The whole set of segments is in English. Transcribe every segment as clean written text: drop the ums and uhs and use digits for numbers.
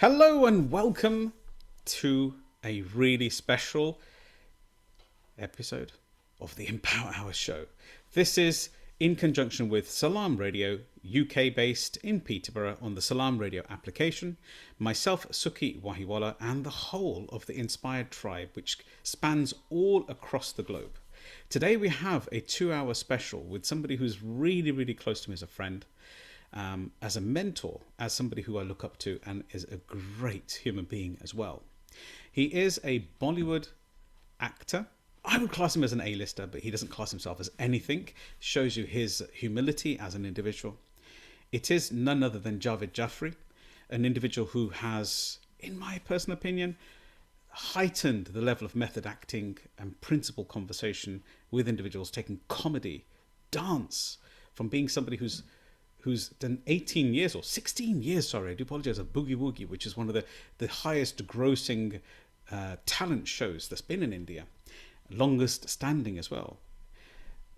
Hello and welcome to a really special episode of the Empower Hour show. This is in conjunction with Salam Radio, UK based in Peterborough on the Salam Radio application, myself, Sukhi Wahiwala, and the whole of the Inspired tribe, which spans all across the globe. Today we have a 2-hour special with somebody who's really, really close to me as a friend, as a mentor, as somebody who I look up to, and is a great human being as well. He is a Bollywood actor. I would class him as an A-lister, but he doesn't class himself as anything. Shows you his humility as an individual. It is none other than Jaaved Jaaferi, an individual who has, in my personal opinion, heightened the level of method acting and principle conversation with individuals, taking comedy, dance, from being somebody who's done 18 years or 16 years, sorry, I do apologize, of Boogie Woogie, which is one of the highest grossing talent shows that's been in India, longest standing as well.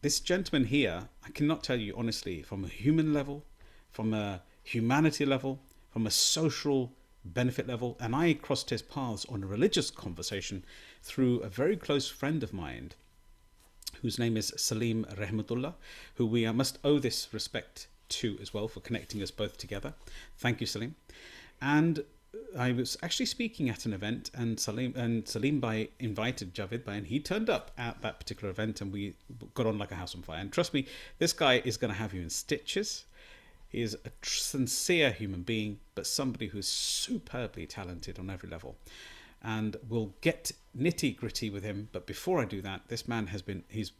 This gentleman here, I cannot tell you honestly, from a human level, from a humanity level, from a social benefit level, and I crossed his paths on a religious conversation through a very close friend of mine, whose name is Salim Rahmatullah, who we must owe this respect to as well for connecting us both together. Thank you, Salim. And I was actually speaking at an event, and Salim Bhai invited Jaaved Bhai, and he turned up at that particular event, and we got on like a house on fire. And trust me, this guy is going to have you in stitches. He is a sincere human being, but somebody who's superbly talented on every level. And we'll get nitty gritty with him. But before I do that, this man has been, he's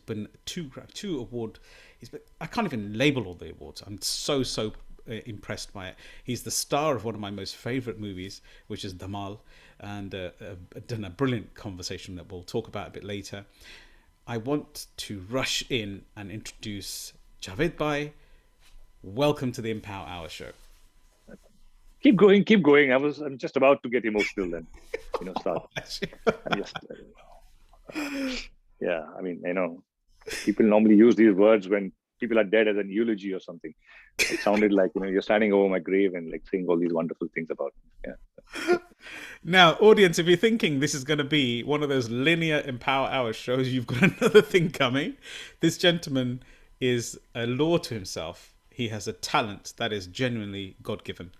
been two award. I can't even label all the awards. I'm so impressed by it. He's the star of one of my most favorite movies, which is Dhamal, and done a brilliant conversation that we'll talk about a bit later. I want to rush in and introduce Jaaved Bhai. Welcome to the Empower Hour show. Keep going, keep going. I'm just about to get emotional then, start. I'm just, yeah, I mean, people normally use these words when people are dead as an eulogy or something. It sounded like, you're standing over my grave and like saying all these wonderful things about me. Yeah. Now, audience, if you're thinking this is going to be one of those linear Empower Hour shows, you've got another thing coming. This gentleman is a law to himself. He has a talent that is genuinely God-given.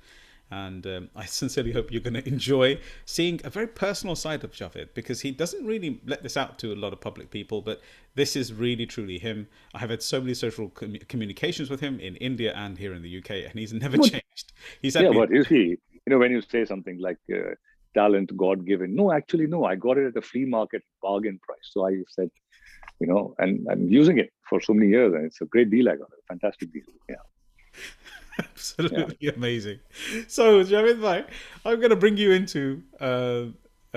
And I sincerely hope you're going to enjoy seeing a very personal side of Jaaved, because he doesn't really let this out to a lot of public people, but this is really, truly him. I have had so many social communications with him in India and here in the UK, and he's never changed. But you see, when you say something like talent, God-given, no, actually, no, I got it at a flea market bargain price. So I said, and I'm using it for so many years, and it's a great deal I got, a fantastic deal. Yeah. Absolutely amazing. So, Jaaved Bhai, I'm going to bring you into a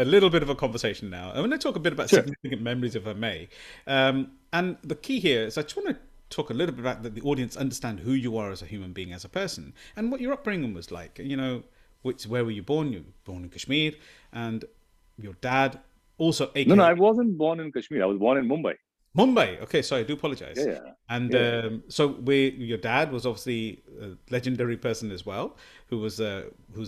little bit of a conversation now. I'm going to talk a bit about significant memories, if I may. And the key here is I just want to talk a little bit about that the audience understand who you are as a human being, as a person, and what your upbringing was like. Where were you born? You were born in Kashmir, and your dad also. No, I wasn't born in Kashmir. I was born in Mumbai. Mumbai. Okay, sorry, I do apologize. Yeah. And so your dad was obviously a legendary person as well, who's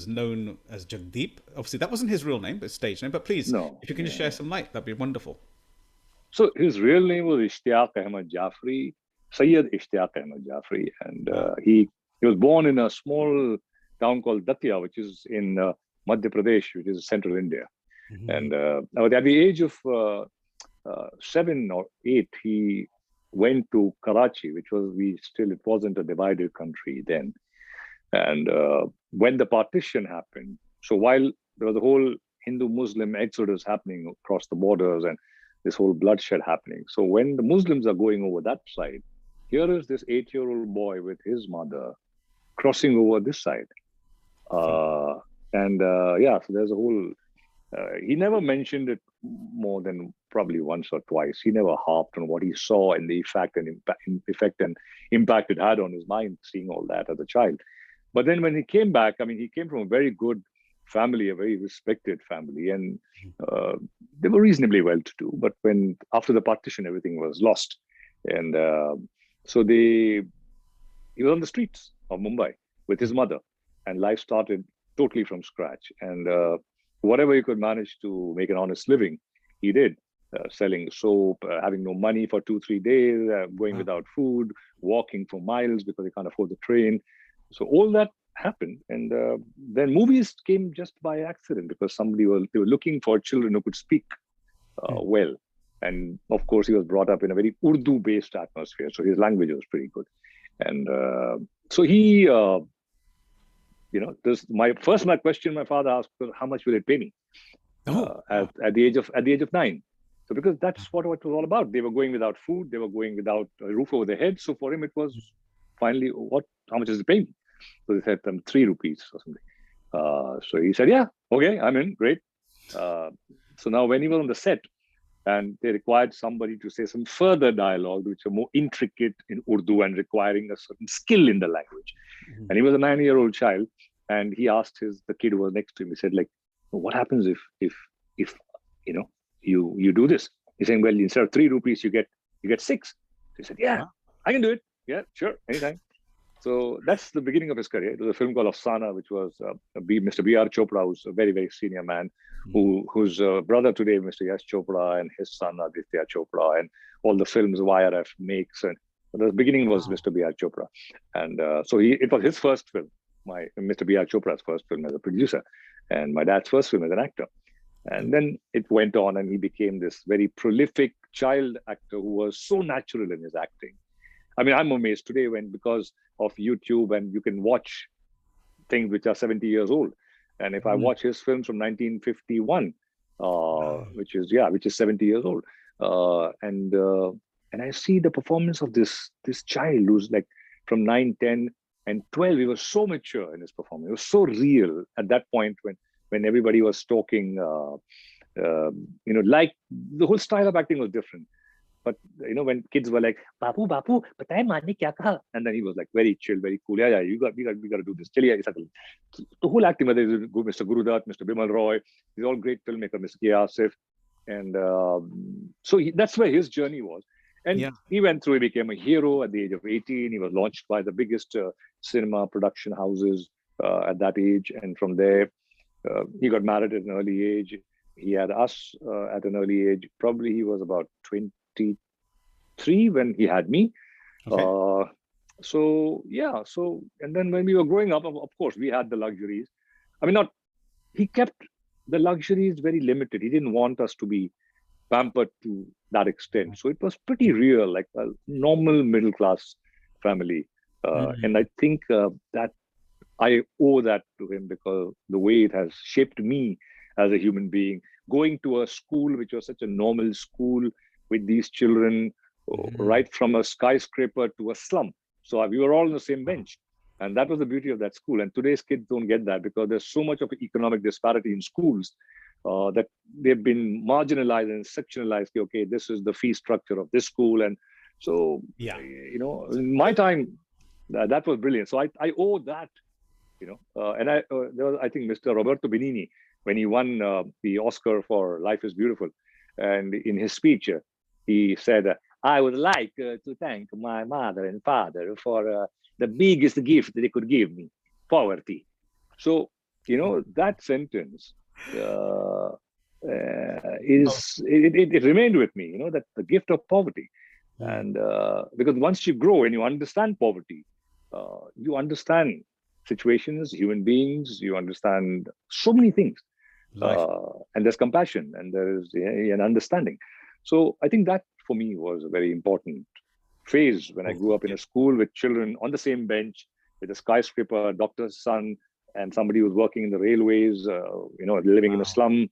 known as Jagdeep. Obviously, that wasn't his real name, but stage name. But please, if you can just share some light, that'd be wonderful. So his real name was Ishtiaq Ahmed Jaaferi, Sayyid Ishtiaq Ahmed Jaaferi, and he was born in a small town called Datia, which is in Madhya Pradesh, which is central India. Mm-hmm. And at the age of 7 or 8, he went to Karachi, which was it wasn't a divided country then. And when the partition happened, so while there was a whole Hindu-Muslim exodus happening across the borders and this whole bloodshed happening. So when the Muslims are going over that side, here is this 8-year-old boy with his mother crossing over this side. So there's a whole, he never mentioned it more than probably once or twice. He never harped on what he saw and the effect and impact it had on his mind, seeing all that as a child. But then when he came back, he came from a very good family, a very respected family, and they were reasonably well-to-do. But after the partition, everything was lost, and he was on the streets of Mumbai with his mother, and life started totally from scratch. And whatever he could manage to make an honest living, he did. Selling soap, having no money for 2-3 days, going without food, walking for miles because he can't afford the train. So all that happened, and then movies came just by accident because they were looking for children who could speak well. And of course, he was brought up in a very Urdu-based atmosphere, so his language was pretty good. And so he, my question my father asked was, "How much will it pay me?" At the age of 9. So because that's what it was all about. They were going without food, they were going without a roof over their head. So for him, it was finally, how much is it paying? So they said 3 rupees or something. So he said, yeah, okay, I'm in, great. So now when he was on the set and they required somebody to say some further dialogue, which are more intricate in Urdu and requiring a certain skill in the language. And he was a 9-year-old child, and he asked the kid who was next to him, he said, like, what happens if you do this? He's saying, well, instead of 3 rupees, you get 6. He said, yeah, I can do it. Yeah, sure, anytime. So that's the beginning of his career. It was a film called Afsana, which was Mr. B.R. Chopra, who's a very, very senior man, whose brother today, Mr. Yash Chopra, and his son, Aditya Chopra, and all the films YRF makes. And the beginning was Mr. B.R. Chopra. And so it was his first film, Mr. B.R. Chopra's first film as a producer, and my dad's first film as an actor. And then it went on, and he became this very prolific child actor who was so natural in his acting. I mean, I'm amazed today because of YouTube, and you can watch things which are 70 years old. And if I watch his films from 1951, which is 70 years old, and I see the performance of this child who's like from 9, 10, and 12, he was so mature in his performance. It was so real at that point when everybody was talking, like the whole style of acting was different. But when kids were like, "Bapu, Bapu, bataye maane kya kaha?" And then he was like very chill, very cool. Yeah, we got to do this. Chaliye, the whole acting, whether it's Mr. Gurudat, Mr. Bimal Roy, he's all great filmmaker, Mr. K. Asif, and so that's where his journey was. And he went through. He became a hero at the age of 18. He was launched by the biggest cinema production houses at that age, and from there, he got married at an early age. He had us at an early age. Probably he was about 23 when he had me. Okay. And then when we were growing up, of course, we had the luxuries. I mean, he kept the luxuries very limited. He didn't want us to be pampered to that extent. So it was pretty real, like a normal middle class family. And I think that I owe that to him because the way it has shaped me as a human being, going to a school which was such a normal school with these children, right from a skyscraper to a slum. So we were all on the same bench. And that was the beauty of that school. And today's kids don't get that because there's so much of economic disparity in schools that they've been marginalized and sectionalized. Okay, this is the fee structure of this school. And so, in my time, that was brilliant. So I owe that, and there was, I think, Mr. Roberto Benigni, when he won the Oscar for Life is Beautiful. And in his speech, he said, I would like to thank my mother and father for the biggest gift they could give me, poverty. So, that sentence it remained with me, that the gift of poverty. And because once you grow and you understand poverty, you understand situations, human beings, you understand so many things. And there's compassion and there's an understanding. So I think that for me was a very important phase when I grew up in a school with children on the same bench with a skyscraper, a doctor's son, and somebody who's working in the railways, living in a slum.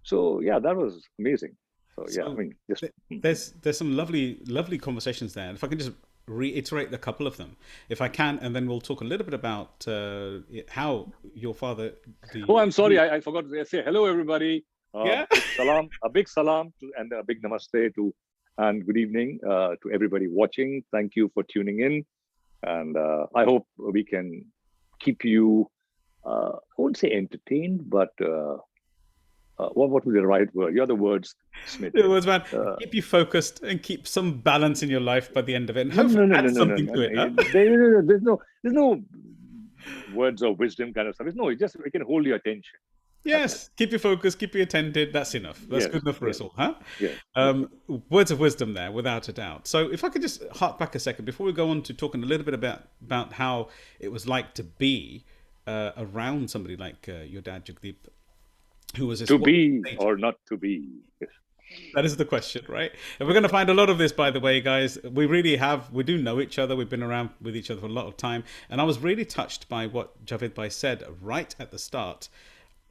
So yeah, that was amazing. So yeah, I mean, there's some lovely conversations there. And if I can just reiterate a couple of them, if I can, and then we'll talk a little bit about how your father. I'm sorry, I forgot to say hello, everybody. A big salam and a big namaste and good evening to everybody watching. Thank you for tuning in, and I hope we can keep you. I won't say entertained, but what would be the right word? You're the words, Smith. It was, man. Keep you focused and keep some balance in your life by the end of it. And hopefully add something to it. There's no words of wisdom kind of stuff. No, it can hold your attention. Yes, keep you focused, keep you attended. That's enough. That's Yes, good enough for yes, us all, huh? yes, yes. Words of wisdom there, without a doubt. So, if I could just hark back a second before we go on to talking a little bit about how it was like to be around somebody like your dad, Jagdeep, who was this To be or not to be. Yes. That is the question, right? And we're going to find a lot of this, by the way, guys. We do know each other. We've been around with each other for a lot of time. And I was really touched by what Jaaved Bhai said right at the start.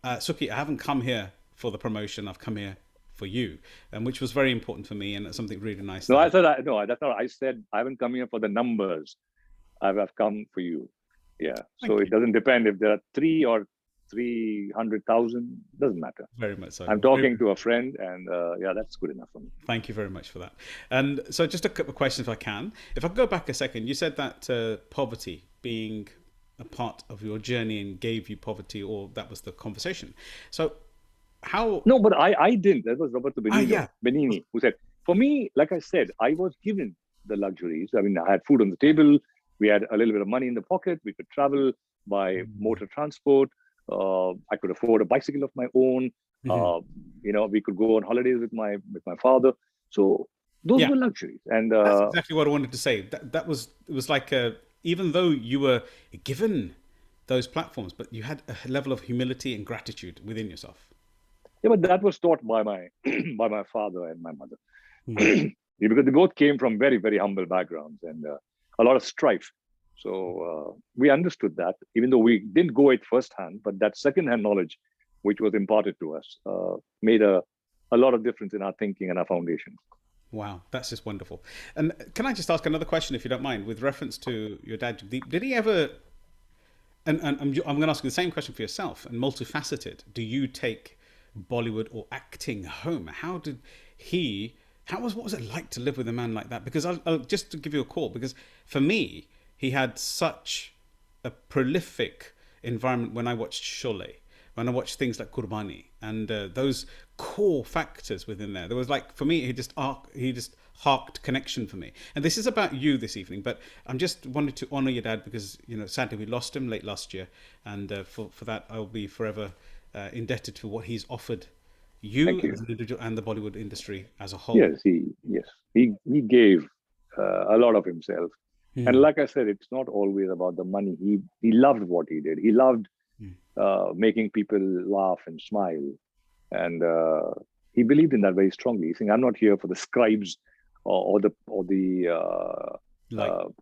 Sukhi, I haven't come here for the promotion. I've come here for you, and which was very important for me, and it's something really nice. No, no, that's not. I said I haven't come here for the numbers. I've come for you. Yeah. So it doesn't depend if there are 3 or 300,000. Doesn't matter. Very much so. I'm talking to a friend, and yeah, that's good enough for me. Thank you very much for that. And so, just a couple of questions, if I can. If I could go back a second, you said that poverty being a part of your journey and gave you poverty, or that was the conversation. So how? No, but I didn't. That was Roberto Benigni who said, for me, like I said, I was given the luxuries. I mean, I had food on the table. We had a little bit of money in the pocket. We could travel by motor transport. I could afford a bicycle of my own. We could go on holidays with my father. So those were luxuries. And that's exactly what I wanted to say. It was like even though you were given those platforms, but you had a level of humility and gratitude within yourself. Yeah, but that was taught by my by my father and my mother, because they both came from very, very humble backgrounds and a lot of strife. So we understood that, even though we didn't go it firsthand, but that secondhand knowledge, which was imparted to us, made a lot of difference in our thinking and our foundation. Wow, that's just wonderful. And can I just ask another question, if you don't mind, with reference to your dad, Jagdeep? Did he ever, and I'm going to ask you the same question for yourself, and multifaceted, do you take Bollywood or acting home? What was it like to live with a man like that? Because I'll just to give you a call, because for me, he had such a prolific environment when I watched Sholay, when I watched things like Kurbani, and those core factors within there. There was like, for me, he just harked connection for me. And this is about you this evening, but I'm just wanted to honor your dad because, sadly we lost him late last year. And for that, I'll be forever indebted to what he's offered you as an individual and the Bollywood industry as a whole. Yes, he gave a lot of himself. And like I said, it's not always about the money. He loved what he did. He loved making people laugh and smile. And he believed in that very strongly. He's saying, I'm not here for the scribes or the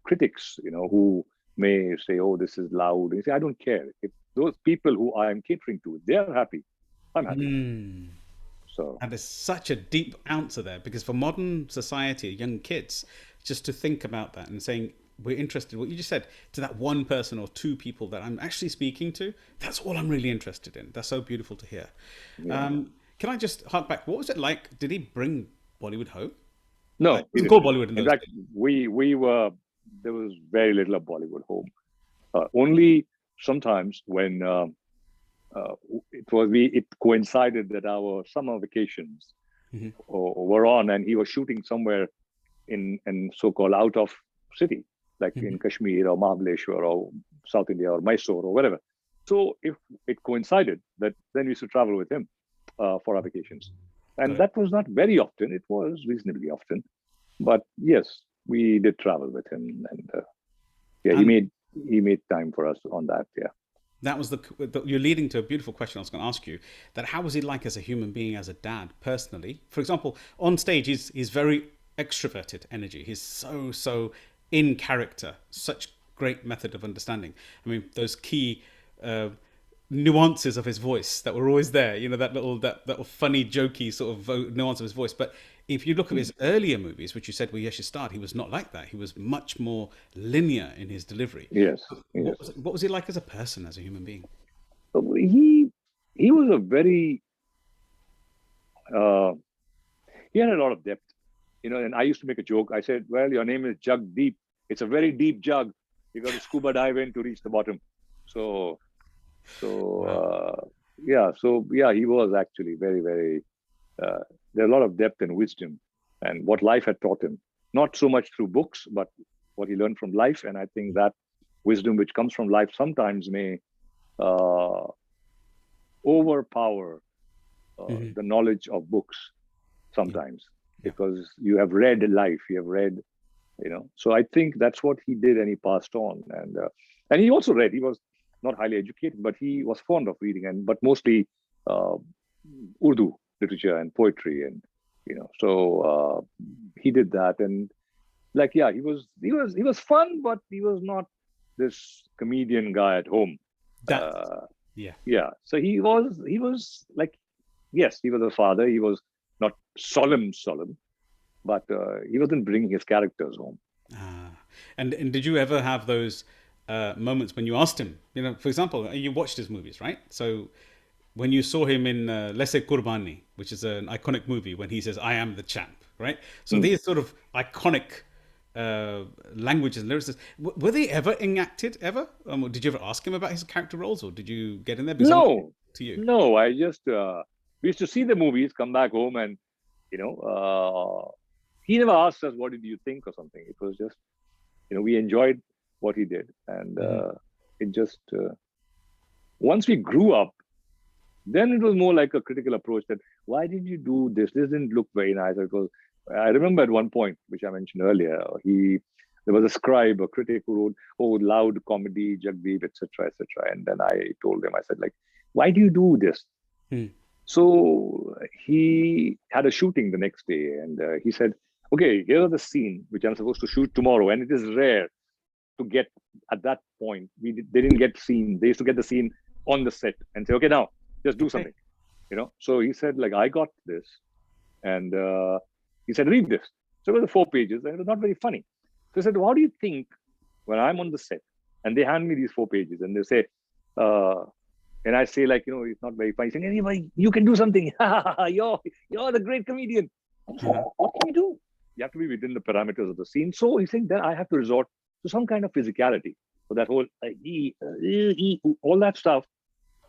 critics, who may say, oh, this is loud. He say, I don't care. If those people who I am catering to, they're happy, I'm happy. So, and there's such a deep answer there, because for modern society, young kids, just to think about that and saying, we're interested, what you just said, to that one person or two people that I'm actually speaking to, that's all I'm really interested in. That's so beautiful to hear. Yeah. Can I just hark back? What was it like? Did he bring Bollywood home? No, it was called Bollywood. In fact, there was very little of Bollywood home. Only sometimes when it coincided that our summer vacations were on, and he was shooting somewhere in so-called out of city, like in Kashmir or Mahabaleshwar or South India or Mysore or whatever. So if it coincided, then we used to travel with him for our vacations. And that was not very often. It was reasonably often. But yes, we did travel with him. And he made time for us on that. Yeah. That was you're leading to a beautiful question I was going to ask you, that how was he like as a human being, as a dad, personally? For example, on stage, he's very extroverted energy. He's so in character, such great method of understanding. I mean, those key nuances of his voice that were always there, that little funny, jokey sort of nuance of his voice. But if you look at his earlier movies, which you said were Yesh's start, he was not like that. He was much more linear in his delivery. Yes. What was he like as a person, as a human being? He was a very, he had a lot of depth, and I used to make a joke. I said, well, your name is Jagdeep. It's a very deep jug. You got to scuba dive in to reach the bottom. He was actually very, very, there are a lot of depth and wisdom and what life had taught him, not so much through books, but what he learned from life. And I think that wisdom which comes from life sometimes may uh, overpower the knowledge of books sometimes, because you have read life, you have read, So I think that's what he did, and he passed on. And he also read. He was not highly educated, but he was fond of reading, but mostly uh, Urdu literature and poetry, and he did that. And he was fun, but he was not this comedian guy at home. That, yeah. Yeah. So he was like, yes, he was a father. He was not solemn, but he wasn't bringing his characters home. And did you ever have those moments when you asked him, for example, you watched his movies, right? So when you saw him in, let's say, Kurbani, which is an iconic movie, when he says, "I am the champ," right? So these sort of iconic languages and lyrics, were they ever enacted, ever? Did you ever ask him about his character roles, or did you get in there? No, to you? No, I just, we used to see the movies, come back home, and, he never asked us, what did you think or something. It was just, we enjoyed what he did. And it just, once we grew up, then it was more like a critical approach that, why did you do this? This didn't look very nice. Because I remember at one point, which I mentioned earlier, there was a scribe, a critic who wrote, "Oh, loud comedy, Jagdeep, etc., etc." And then I told him, I said, like, why do you do this? So he had a shooting the next day, and he said, "Okay, here's the scene which I'm supposed to shoot tomorrow." And it is rare to get at that point. They didn't get scene. They used to get the scene on the set and say, "Okay, now just do something." So he said, like, I got this, and he said, "Read this." So it was 4 pages, and it was not very funny. So I said, "What do you think when I'm on the set and they hand me these 4 pages and they say, and I say, like, it's not very funny, saying, anybody, you can do something. You're the great comedian." What can you do? You have to be within the parameters of the scene. So he's saying, then I have to resort to some kind of physicality. So that whole all that stuff.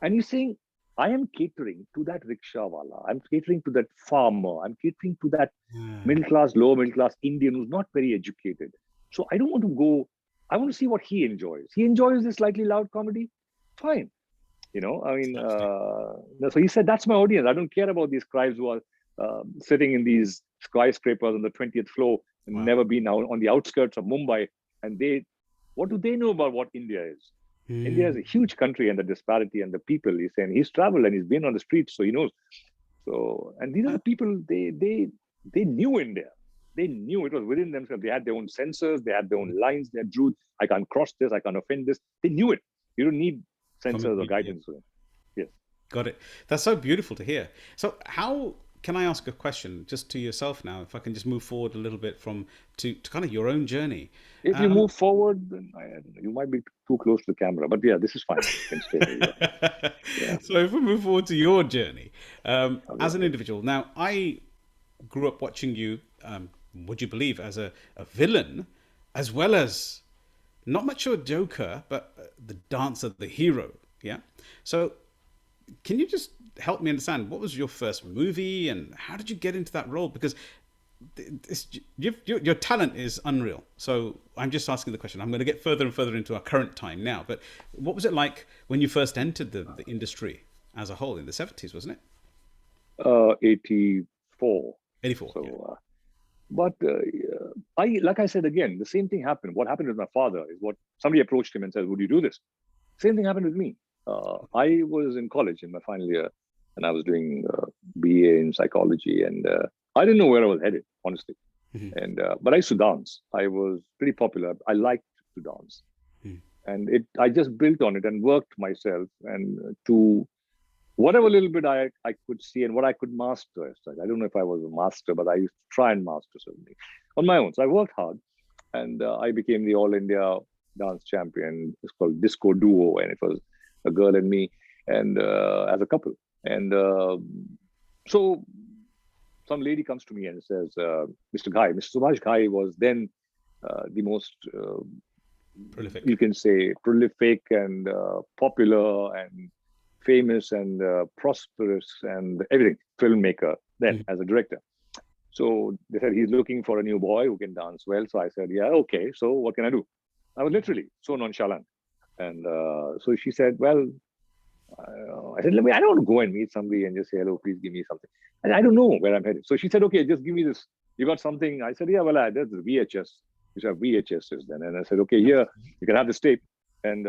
And he's saying, I am catering to that rickshawala. I'm catering to that farmer. I'm catering to that middle class, lower middle class Indian who's not very educated. So I don't want to go. I want to see what he enjoys. He enjoys this slightly loud comedy. Fine. So he said, that's my audience. I don't care about these scribes who are sitting in these skyscrapers on the 20th floor and never been out on the outskirts of Mumbai. And what do they know about what India is? India is a huge country, and the disparity and the people. He's saying he's traveled and he's been on the streets, so he knows. So, and these are the people, they knew India. They knew it was within themselves. They had their own censors, they had their own lines, they had rules. I can't cross this, I can't offend this. They knew it. You don't need censors or guidance. Yes. Got it. That's so beautiful to hear. So how can I ask a question just to yourself now, if I can just move forward a little bit to kind of your own journey? If you move forward, then I don't know, you might be too close to the camera, but yeah, this is fine. You can stay there. Yeah. So if we move forward to your journey as an individual, now I grew up watching you, would you believe, as a villain, as well as not much of a joker, but the dancer, the hero. Yeah. So can you just help me understand, what was your first movie and how did you get into that role? Because your talent is unreal. So I'm just asking the question. I'm going to get further and further into our current time now. But what was it like when you first entered the industry as a whole in the 70s, wasn't it? 84. 84. So, yeah. But like I said, again, the same thing happened. What happened with my father is what somebody approached him and said, "Would you do this?" Same thing happened with me. I was in college in my final year, and I was doing BA in psychology, and I didn't know where I was headed, honestly. And but I used to dance. I was pretty popular. I liked to dance, and I just built on it and worked myself and to whatever little bit I could see and what I could master. I don't know if I was a master, but I used to try and master something on my own. So I worked hard, and I became the All India dance champion. It's called Disco Duo, and it was a girl and me, and as a couple. And so some lady comes to me and says, Mr. Subhash Ghai was then the most prolific, you can say, prolific and popular and famous and prosperous and everything filmmaker then as a director. So they said he's looking for a new boy who can dance well. So I said, yeah, okay. So what can I do? I was literally so nonchalant. And so she said, well, I said, I don't want to go and meet somebody and just say, hello, please give me something. And I don't know where I'm headed. So she said, okay, just give me this. You got something? I said, yeah, well, there's the VHS. You have VHSs then. And I said, okay, here, you can have this tape. And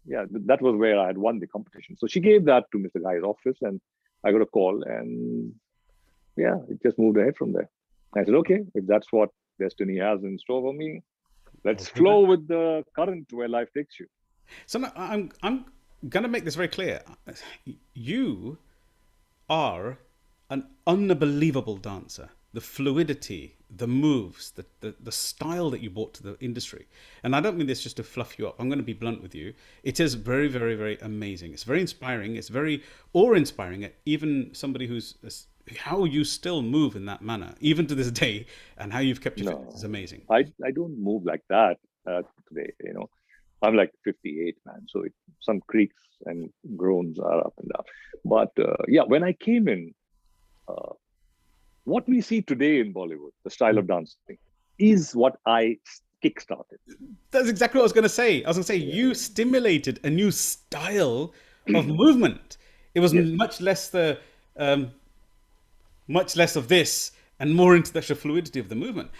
yeah, that was where I had won the competition. So she gave that to Mr. Guy's office and I got a call. And yeah, it just moved ahead from there. I said, okay, if that's what destiny has in store for me, let's flow with the current where life takes you. So now I'm going to make this very clear. You are an unbelievable dancer. The fluidity, the moves, the style that you brought to the industry. And I don't mean this just to fluff you up. I'm going to be blunt with you. It is very, very, very amazing. It's very inspiring. It's very awe-inspiring. Even somebody who's... How you still move in that manner, even to this day, and how you've kept your fitness is amazing. I don't move like that today, I'm like 58, man. So some creaks and groans are up and down. But yeah, when I came in, what we see today in Bollywood, the style of dancing, is what I kickstarted. That's exactly what I was going to say. I was going to say, you stimulated a new style of movement. It was much less much less of this and more into the fluidity of the movement.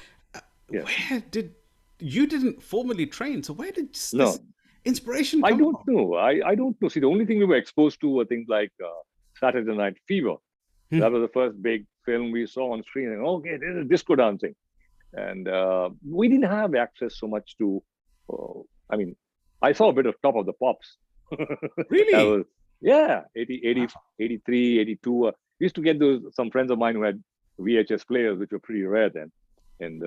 Where did you didn't formally train? So where did this inspiration come from? I don't know. I don't know. See, the only thing we were exposed to were things like Saturday Night Fever. That was the first big film we saw on screen. And, okay, this is disco dancing. And we didn't have access so much to, I mean, I saw a bit of Top of the Pops. Really? 83, 82. We used to get some friends of mine who had VHS players, which were pretty rare then. And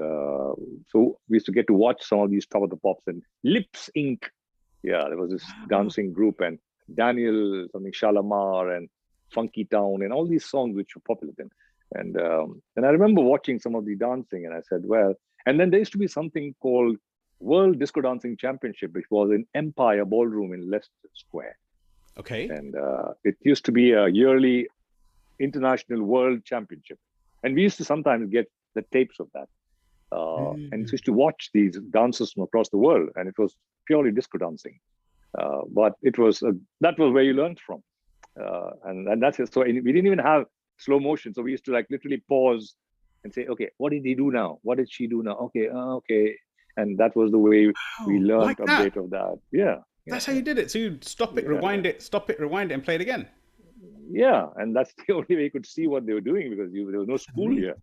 so we used to get to watch some of these Top of the Pops and Lips Inc. Yeah, there was this dancing group and Daniel, something Shalamar and Funky Town and all these songs which were popular then. And I remember watching some of the dancing and I said, well, and then there used to be something called World Disco Dancing Championship, which was in Empire Ballroom in Leicester Square. Okay. And it used to be a yearly international world championship. And we used to sometimes get the tapes of that. And used to watch these dancers from across the world. And it was purely disco dancing. But it was that was where you learned from. And that's it. So we didn't even have slow motion. So we used to like literally pause and say, okay, what did he do now? What did she do now? Okay, okay. And that was the way we learned like a bit of that. Yeah. That's how you did it. So you stop it, rewind it, and play it again. Yeah, and that's the only way you could see what they were doing because there was no school here.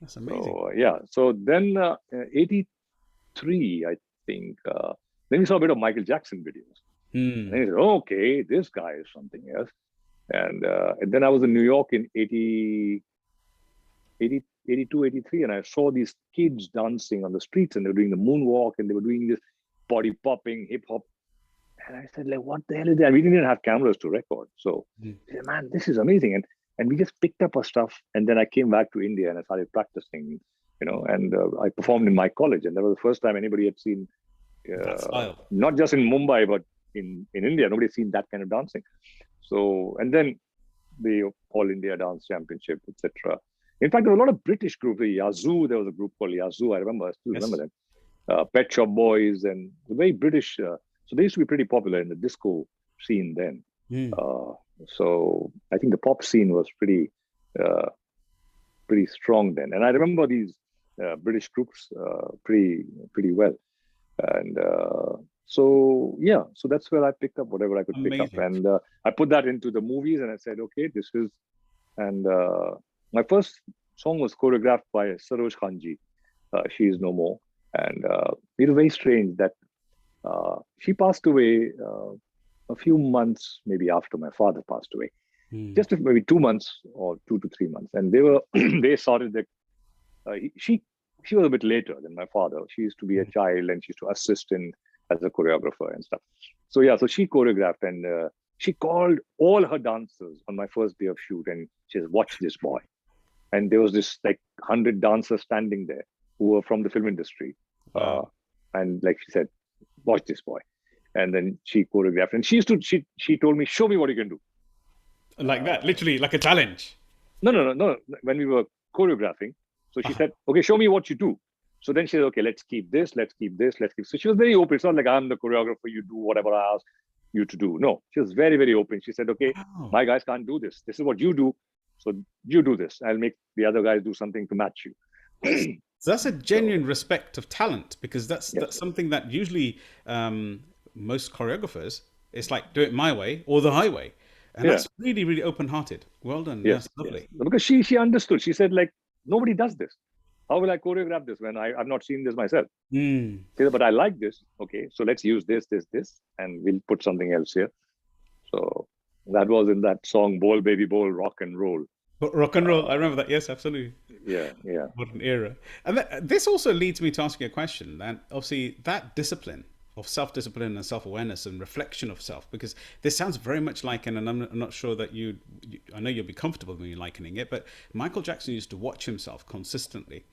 That's amazing. So, yeah. So then 83, I think, then we saw a bit of Michael Jackson videos. And then we said, okay, this guy is something else. And then I was in New York in 82, 83, and I saw these kids dancing on the streets and they were doing the moonwalk and they were doing this body popping, hip hop. And I said, like, what the hell is that? We didn't even have cameras to record. So I said, man, this is amazing. And we just picked up our stuff. And then I came back to India and I started practicing, and I performed in my college. And that was the first time anybody had seen, not just in Mumbai, but in India, nobody had seen that kind of dancing. So, and then the All India Dance Championship, etc. In fact, there were a lot of British groups. Yazoo, there was a group called Yazoo. I still remember them. Pet Shop Boys and the very British. So they used to be pretty popular in the disco scene then. So I think the pop scene was pretty strong then. And I remember these British groups pretty well. And so that's where I picked up whatever I could pick up. And I put that into the movies and I said, okay, this is, and my first song was choreographed by Saroj Khanji. She is no more. And it was very strange that she passed away a few months, maybe after my father passed away, just maybe 2 months or 2 to 3 months. And they started that she was a bit later than my father. She used to be a child and she used to assist as a choreographer and stuff. So so she choreographed and she called all her dancers on my first day of shoot and she said, watch this boy. And there was this like 100 dancers standing there who were from the film industry. And like she said, watch this boy. And then she choreographed and she told me, show me what you can do. Like that, literally like a challenge. No. When we were choreographing. So she said, okay, show me what you do. So then she said, okay, let's keep this, let's keep this, let's keep. So she was very open. It's not like I'm the choreographer, you do whatever I ask you to do. No, she was very, very open. She said, okay, Wow. my guys can't do this. This is what you do. So you do this. I'll make the other guys do something to match you. So that's a genuine respect of talent, because that's Yes. something that usually most choreographers, it's like, do it my way or the highway. And Yeah. that's really, really open-hearted. Well done. Yes, That's lovely. yes. Because she understood. She said, like, nobody does this. How will I choreograph this when I've not seen this myself? Mm. She said, but I like this. Okay, so let's use this, and we'll put something else here. So that was in that song, Bol Baby Bol, Rock and Roll. But rock and roll, I remember that. Yes, absolutely. Yeah, yeah. What an era. And this also leads me to asking a question. And obviously, that discipline of self-discipline and self-awareness and reflection of self, because this sounds very much like, and I'm not sure that I know you'll be comfortable with me likening it, but Michael Jackson used to watch himself consistently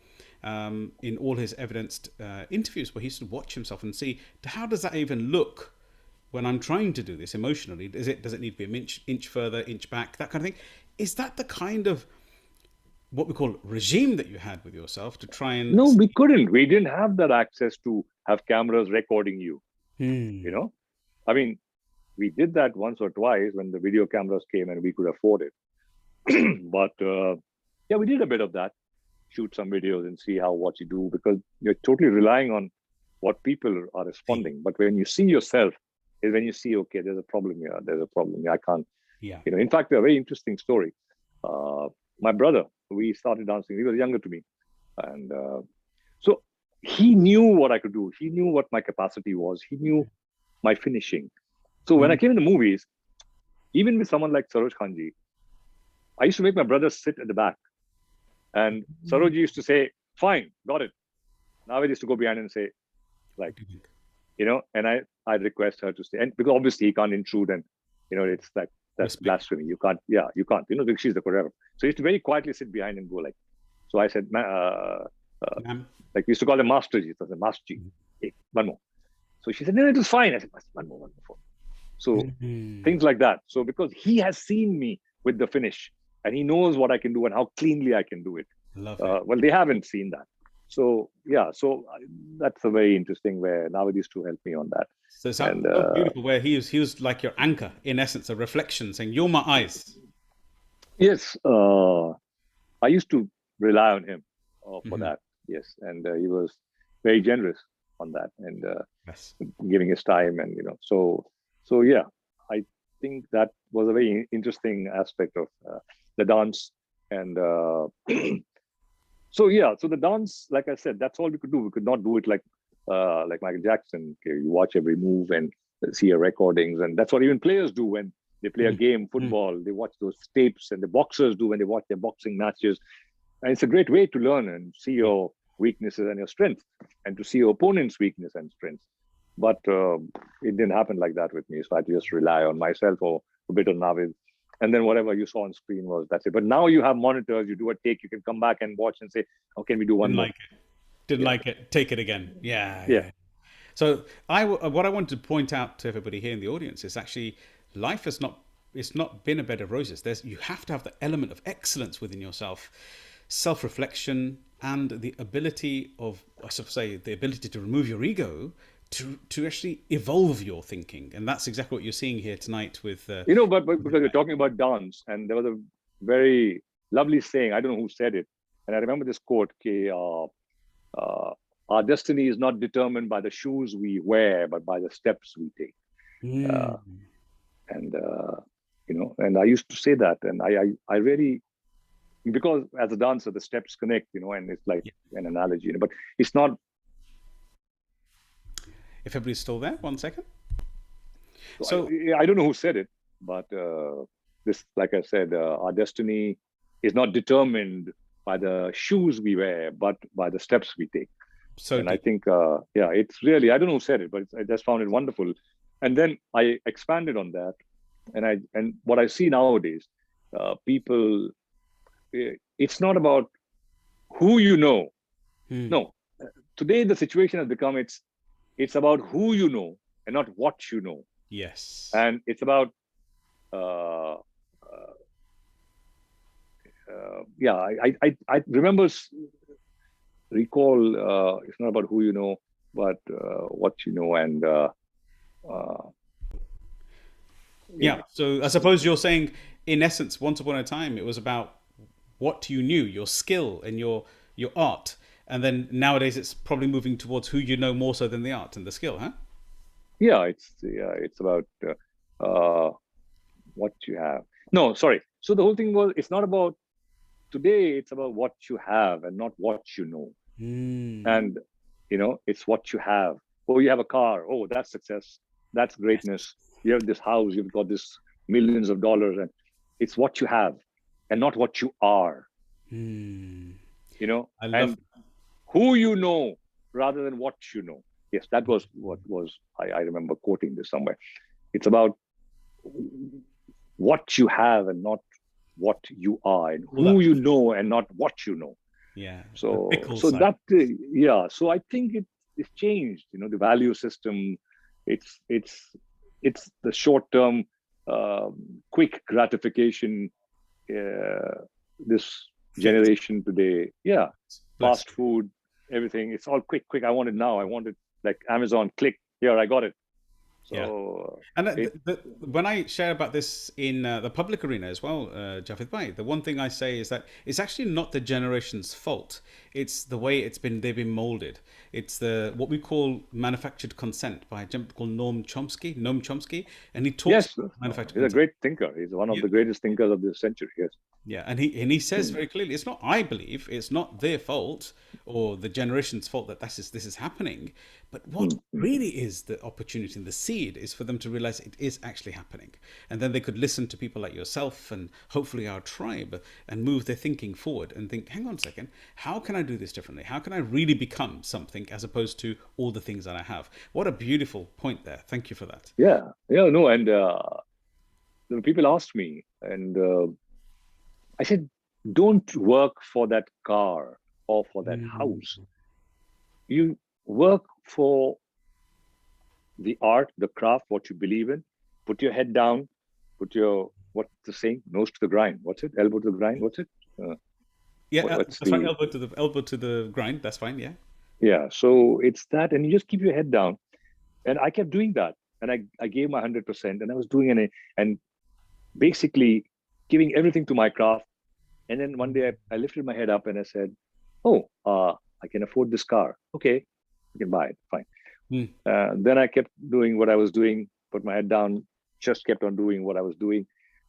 in all his evidenced interviews, where he used to watch himself and see, how does that even look when I'm trying to do this emotionally? Does it need to be an inch further, inch back, that kind of thing? Is that the kind of what we call regime that you had with yourself to try and... No, we couldn't. We didn't have that access to have cameras recording you. You know, I mean, we did that once or twice when the video cameras came and we could afford it. But yeah, we did a bit of that, shoot some videos and see what you do, because you're totally relying on what people are responding. But when you see yourself is when you see, okay, there's a problem here. There's a problem here. I can't, Yeah. you know, in fact, a very interesting story. My brother, we started dancing. He was younger to me. And so he knew what I could do. He knew what my capacity was. He knew my finishing. So when I came in the movies, even with someone like Saroj Khanji, I used to make my brother sit at the back. And Saroj used to say, fine, got it. Now I used to go behind and say, like, you know, and I'd request her to stay. And because obviously he can't intrude, and, you know, it's like, that's blasphemy. You can't, you can't, you know, because she's the choreographer. So he used to very quietly sit behind and go like, so I said, like we used to call them Master Ji. So I said, Master Ji, hey, one more. So she said, no, it was fine. I said, one more. So things like that. So because he has seen me with the finish and he knows what I can do and how cleanly I can do it. Love it. Well, they haven't seen that. So yeah, so that's a very interesting where Navid used to help me on that. So it's so beautiful, where he was like your anchor, in essence, a reflection, saying, "You're my eyes." Yes, I used to rely on him for that. Yes, and he was very generous on that, and Yes. giving his time, and you know, so yeah, I think that was a very interesting aspect of the dance, and so yeah, so the dance, like I said, that's all we could do. We could not do it like Michael Jackson. Okay, you watch every move and see your recordings, and that's what even players do when they play a game, football. They watch those tapes, and the boxers do when they watch their boxing matches. And it's a great way to learn and see your weaknesses and your strengths, and to see your opponent's weakness and strengths. But it didn't happen like that with me. So I had to just rely on myself or a bit on Navid. And then whatever you saw on screen that's it. But now you have monitors, you do a take, you can come back and watch and say, how can we do one more? Didn't like it. Take it again. Yeah. So what I wanted to point out to everybody here in the audience is actually life it's not been a bed of roses. You have to have the element of excellence within yourself, self-reflection, and the ability to remove your ego to actually evolve your thinking. And that's exactly what you're seeing here tonight with but because you're talking about dance, and there was a very lovely saying, I don't know who said it, and I remember this quote, our destiny is not determined by the shoes we wear, but by the steps we take. And and I used to say that, and I really, because as a dancer the steps connect, and it's like an analogy, but it's not. If everybody's still there, 1 second. So I don't know who said it, but this, like I said, our destiny is not determined by the shoes we wear, but by the steps we take. And I think, it's really, I don't know who said it, but I just found it wonderful. And then I expanded on that, and what I see nowadays, people, it's not about who you know. No, today the situation has become it's about who you know and not what you know. Yes. And it's about, I remember recall. It's not about who you know, but what you know. And uh, Yeah. yeah, So I suppose you're saying, in essence, once upon a time, it was about what you knew, your skill and your art, and then nowadays it's probably moving towards who you know more so than the art and the skill, huh? it's about what you have. No, sorry. So the whole thing was, it's not about today. It's about what you have and not what you know. Mm. And it's what you have. Oh, you have a car. Oh, that's success. That's greatness. You have this house. You've got this millions of dollars, and it's what you have, and not what you are. Mm. You know, I love. and who you know rather than what you know. Yes, that was what was. I remember quoting this somewhere. It's about what you have and not what you are, and All who that. you know and not what you know. Yeah, the So fickle so side. that yeah. So I think it's changed. The value system. It's the short term, quick gratification. This Fix. generation today, yeah, Bless. fast food, everything. It's all quick, quick. I want it now. I want it like Amazon. Click here. I got it. Yeah. So And it when I share about this in the public arena as well, Javed Bhai, the one thing I say is that it's actually not the generation's fault. It's the way they've been molded. It's the what we call manufactured consent by a gentleman called Noam Chomsky, and he talks yes, about manufactured he's a consent. great thinker. He's one of Yeah. the greatest thinkers of this century. Yes. Yeah, and he says very clearly, it's not I believe, it's not their fault or the generation's fault that this is happening, but what really is the opportunity and the seed is for them to realize it is actually happening, and then they could listen to people like yourself and hopefully our tribe and move their thinking forward and think, hang on a second, how can I do this differently? How can I really become something as opposed to all the things that I have? What a beautiful point there. Thank you for that. Yeah, yeah, no, and the people asked me, and I said, don't work for that car or for that house. Mm. You work for the art, the craft, what you believe in. Put your head down. Put your what's the saying? Nose to the grind. What's it? Elbow to the grind. What's it? Uh, Yeah, what's that's right. the Elbow to the grind. That's fine. Yeah. Yeah? So it's that, and you just keep your head down. And I kept doing that, and I gave my 100%, and I was doing it, and basically giving everything to my craft. And then one day I lifted my head up and I said, "Oh, I can afford this car. Okay, I can buy it. Fine." Mm. Then I kept doing what I was doing, put my head down, just kept on doing what I was doing.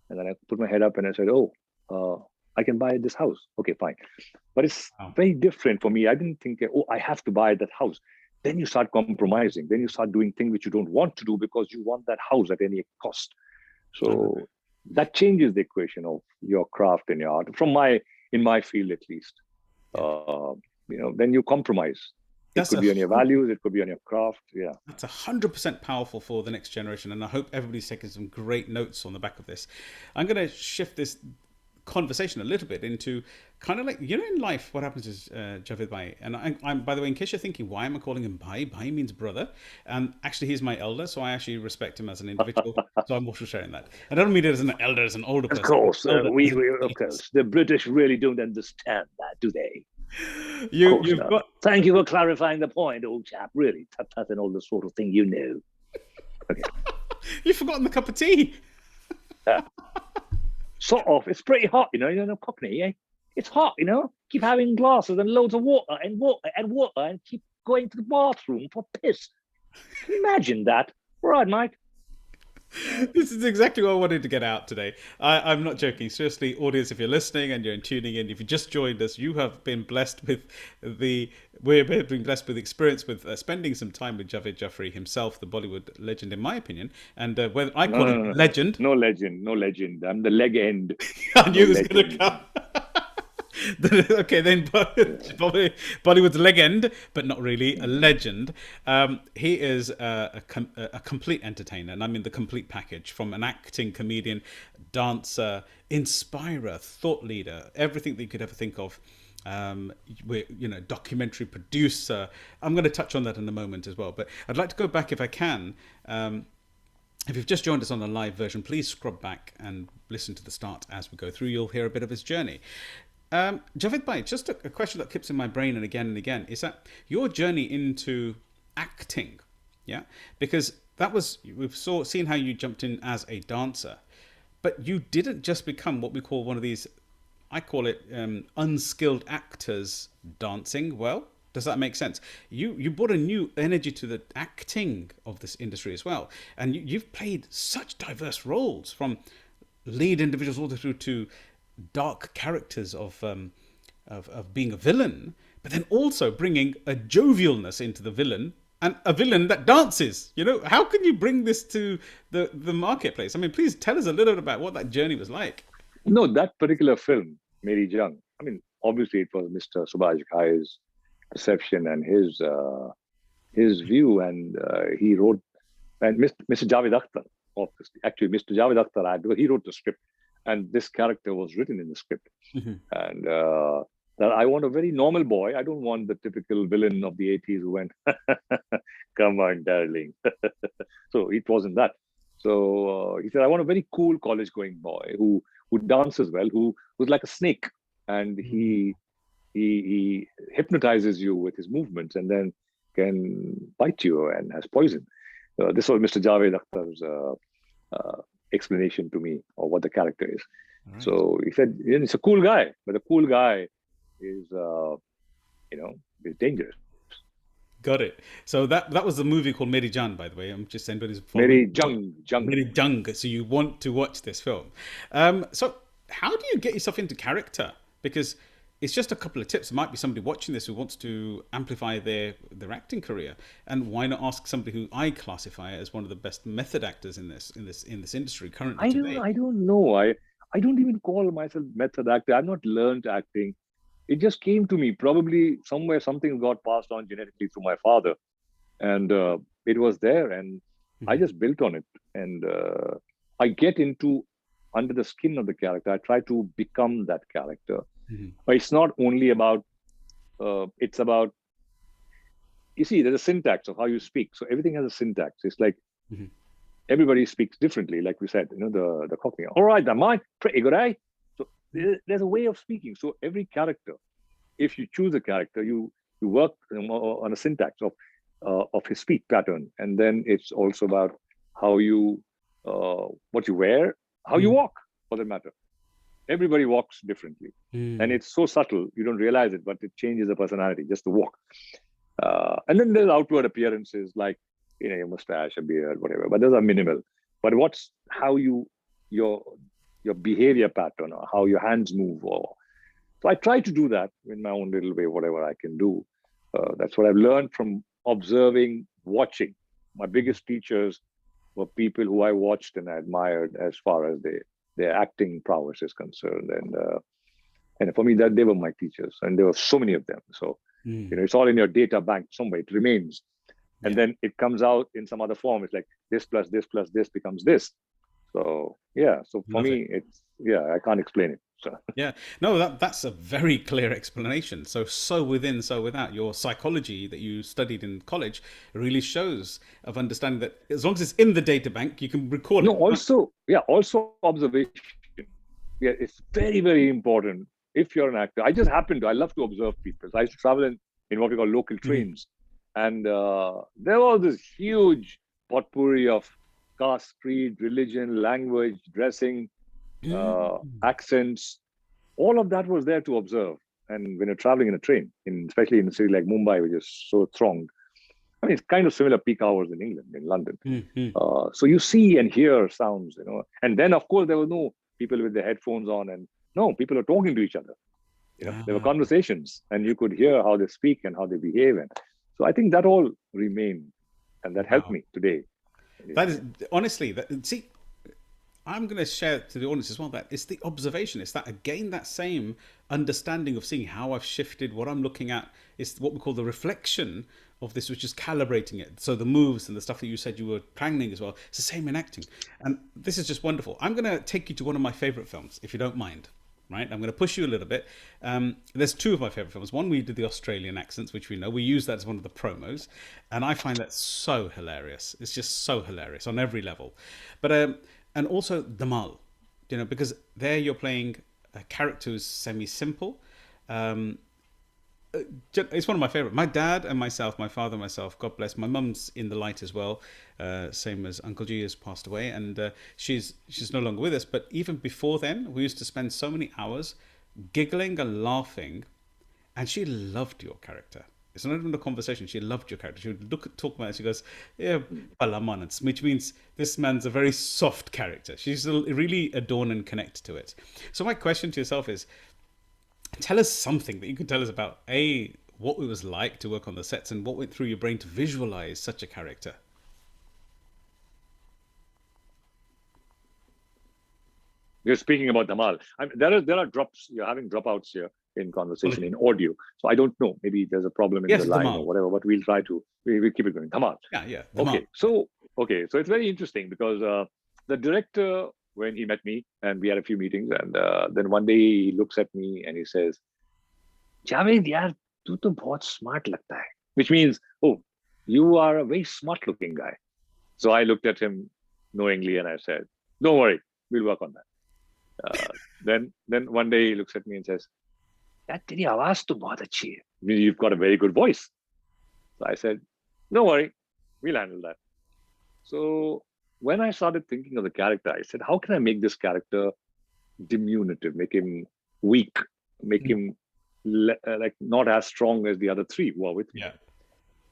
And then I put my head up and I said, "Oh, I can buy this house. Okay, fine." But it's Wow. very different for me. I didn't think, "Oh, I have to buy that house." Then you start compromising. Then you start doing things which you don't want to do because you want that house at any cost. I love So that changes the equation of your craft and your art, from in my field at least. it. Uh, then you compromise. It That's could a be on your values, it could be on your craft. Yeah. that's 100% powerful for the next generation, and I hope everybody's taking some great notes on the back of this. I'm going to shift this conversation a little bit into kind of like in life what happens is Javed Bhai, and I'm by the way, in case you're thinking why am I calling him Bhai, Bhai means brother, and actually he's my elder, so I actually respect him as an individual, so I'm also sharing that. I don't mean it as an elder, as an older Of person, course, elder as an of course, the British really don't understand that, do they? Of course you've not. got. Thank you for clarifying the point, old chap. Really, tut and all the sort of thing you know. Okay. You've forgotten the cup of tea. Yeah. Sort of. It's pretty hot, Cockney, eh? It's hot, Keep having glasses and loads of water and water and water and keep going to the bathroom for piss. Can you imagine that? All right, Mike. This is exactly what I wanted to get out today. I'm not joking. Seriously, audience, if you're listening and you're tuning in, if you just joined us, you have been blessed with we're being blessed with experience with spending some time with Jaaved Jaaferi himself, the Bollywood legend, in my opinion. And whether I No, call no, him no, no. legend, No legend, no legend. I'm the leg end. I No knew it was going to legend. come. Okay, then Bollywood's legend, but not really a legend. He is a complete entertainer, and I mean the complete package, from an acting, comedian, dancer, inspirer, thought leader, everything that you could ever think of. Documentary producer. I'm going to touch on that in a moment as well, but I'd like to go back if I can. If you've just joined us on the live version, please scrub back and listen to the start as we go through. You'll hear a bit of his journey. Jaaved bhai, just a question that keeps in my brain and again is that your journey into acting, yeah, because that was we've seen how you jumped in as a dancer, but you didn't just become what we call one of these. I call it unskilled actors dancing. Well, does that make sense? You brought a new energy to the acting of this industry as well, and you've played such diverse roles from lead individuals all the way through to dark characters of being a villain, but then also bringing a jovialness into the villain and a villain that dances. You know, how can you bring this to the marketplace? I mean, please tell us a little bit about what that journey was like. No, that particular film, Mary Jung. I mean, obviously it was Mr. Subhash Ghai's perception and his view, and he wrote, and Mr. Javed Akhtar, obviously, actually Mr. Javed Akhtar, he wrote the script, and this character was written in the script, and that I want a very normal boy. I don't want the typical villain of the 80s who went, "Come on, darling." So it wasn't that. So he said, "I want a very cool college-going boy who dances well, who's like a snake, and he hypnotizes you with his movements, and then can bite you and has poison." This was Mr. Javed Akhtar's explanation to me of what the character is. Right. So he said, "It's a cool guy, but a cool guy is, is dangerous." Got it. So that was the movie called Meri Jaan, by the way. I'm just saying, but it's Meri Jung. Meri Jung. So you want to watch this film. So how do you get yourself into character? Because it's just a couple of tips. There might be somebody watching this who wants to amplify their acting career, and why not ask somebody who I classify as one of the best method actors in this industry currently today? I don't know. I don't even call myself method actor. I've not learned acting. It just came to me. Probably somewhere something got passed on genetically through my father, and it was there, and I just built on it. And I get into under the skin of the character. I try to become that character. But it's not only about. It's about. You see, there's a syntax of how you speak. So everything has a syntax. It's like everybody speaks differently. Like we said, the Cockney. All right, that might pretty good, eh? So there's a way of speaking. So every character, if you choose a character, you work on a syntax of his speech pattern, and then it's also about how you what you wear, how you walk, for that matter. Everybody walks differently, and it's so subtle you don't realize it, but it changes the personality just to walk. And then there's outward appearances like your mustache, a beard, whatever. But those are minimal. But what's how your behavior pattern or how your hands move. So I try to do that in my own little way, whatever I can do. That's what I've learned from observing, watching. My biggest teachers were people who I watched and I admired as far as their acting prowess is concerned. And for me, that they were my teachers, and there were so many of them. So it's all in your data bank somewhere. It remains, and then it comes out in some other form. It's like this plus this plus this becomes this. So so for me, it's I can't explain it. So that's a very clear explanation. So within, so without. Your psychology that you studied in college really shows of understanding that as long as it's in the data bank, you can recall it. No, also observation. Yeah, it's very, very important. If you're an actor, I love to observe people. So I used to travel in what we call local trains, and there was this huge potpourri of caste, creed, religion, language, dressing, accents. All of that was there to observe. And when you're traveling in a train, especially in a city like Mumbai, which is so thronged, I mean, it's kind of similar peak hours in England, in London. So you see and hear sounds, And then, of course, there were no people with their headphones on, and no, people are talking to each other. There were conversations, and you could hear how they speak and how they behave. And so I think that all remained, and that helped me today. That is honestly see. I'm going to share to the audience as well that it's the observation. It's that, again, that same understanding of seeing how I've shifted, what I'm looking at. It's what we call the reflection of this, which is calibrating it. So the moves and the stuff that you said you were planning as well, it's the same in acting. And this is just wonderful. I'm going to take you to one of my favorite films, if you don't mind. Right? I'm going to push you a little bit. There's two of my favorite films. One, we did the Australian accents, which we know. We use that as one of the promos. And I find that so hilarious. It's just so hilarious on every level. But and also Damal, because there you're playing a character who's semi-simple. It's one of my favorite. My dad and myself, my father and myself, God bless. My mum's in the light as well, same as Uncle G has passed away, and she's no longer with us. But even before then, we used to spend so many hours giggling and laughing, and she loved your character. It's not even a conversation. She loved your character. She would talk about it. She goes, "Yeah, Palaman," which means this man's a very soft character. She's really adorn and connect to it. So my question to yourself is, tell us something that you can tell us about what it was like to work on the sets and what went through your brain to visualize such a character. You're speaking about Dhamal. There are drops. You're having dropouts here in conversation in audio. So I don't know. Maybe there's a problem in the line or whatever. But we'll try to. We keep it going. Dhamal. Yeah. Dhamal. Okay. So it's very interesting because the director, when he met me and we had a few meetings, and then one day he looks at me and he says, "Javed, yaar, tu to bahut smart lagta hai," which means, oh, you are a very smart looking guy. So I looked at him knowingly and I said, "Don't worry, we'll work on that." Then one day he looks at me and says, "Yaar, teri awaaz to bahut achhi hai. You've got a very good voice." So I said, "Don't worry, we'll handle that." So when I started thinking of the character, I said, how can I make this character diminutive, make him weak, make him like not as strong as the other three who are with me? Yeah.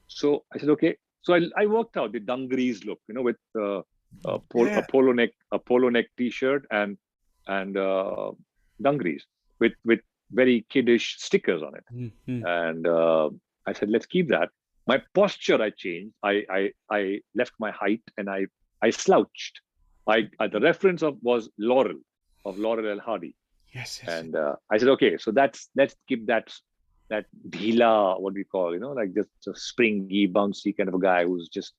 So I said, okay. So I worked out the dungarees look, with a polo neck T-shirt and dungarees with very kiddish stickers on it. Mm-hmm. And I said, let's keep that. My posture I changed. I left my height and I slouched. The reference was Laurel of Laurel and Hardy. Yes. And I said, okay, so let's keep that dhila, what we call, like just a springy, bouncy kind of a guy who's just,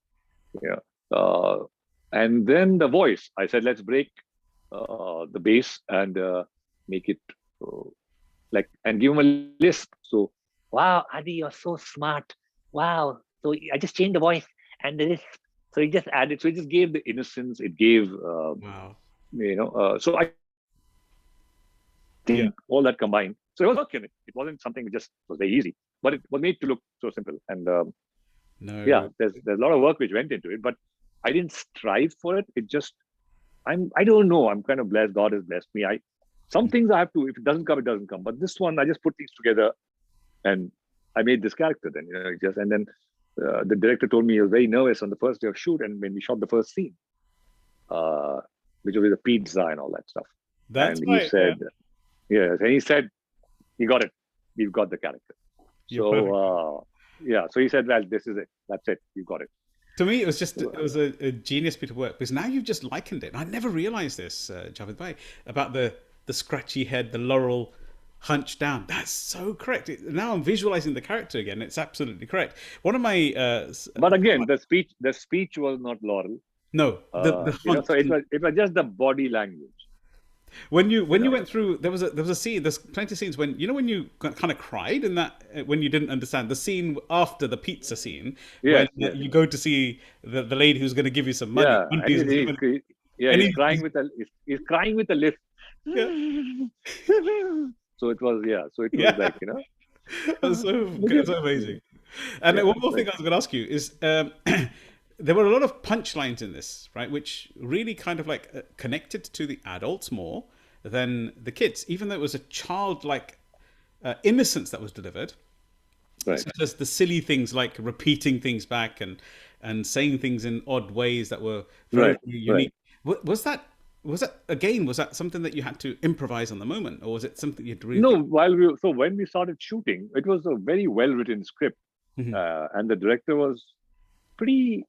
and then the voice. I said, let's break the bass and make it and give him a lisp. So, wow, Adi, you're so smart. Wow. So I just changed the voice and the lisp. So it just added, so it just gave the innocence, it gave, Wow. So I think all that combined. So it was working. It wasn't something that just was very easy, but it was made to look so simple. And there's a lot of work which went into it, but I didn't strive for it. It just, I don't know. I'm kind of blessed. God has blessed me. Some things I have to, if it doesn't come, it doesn't come. But this one, I just put things together and I made this character then, and then the director told me he was very nervous on the first day of shoot, and when we shot the first scene, which was with the pizza and all that stuff. That's and right. He said, yes, and he said, "He got it. We've got the character." So he said, "Well, this is it. That's it. You got it." To me, it was a genius bit of work, because now you've just likened it. I never realized this, Jaaved Bhai, about the scratchy head, the laurel hunched down. That's so correct. Now I'm visualizing the character again. It's absolutely correct. One of my but again, the speech was not Laurel. No, the so it was just the body language. When you went through, there was a scene. There's plenty of scenes when you kind of cried in that when you didn't understand the scene after the pizza scene. Yes, you go to see the lady who's going to give you some money. He's crying with a lisp. Yeah. So it was like That's so amazing. And one more thing I was going to ask you is there were a lot of punchlines in this, right, which really kind of like connected to the adults more than the kids, even though it was a childlike innocence that was delivered. Right. Such as the silly things like repeating things back and saying things in odd ways that were very unique. Right. Was that something that you had to improvise on the moment, or was it something you'd really? No, when we started shooting, it was a very well written script, and the director was pretty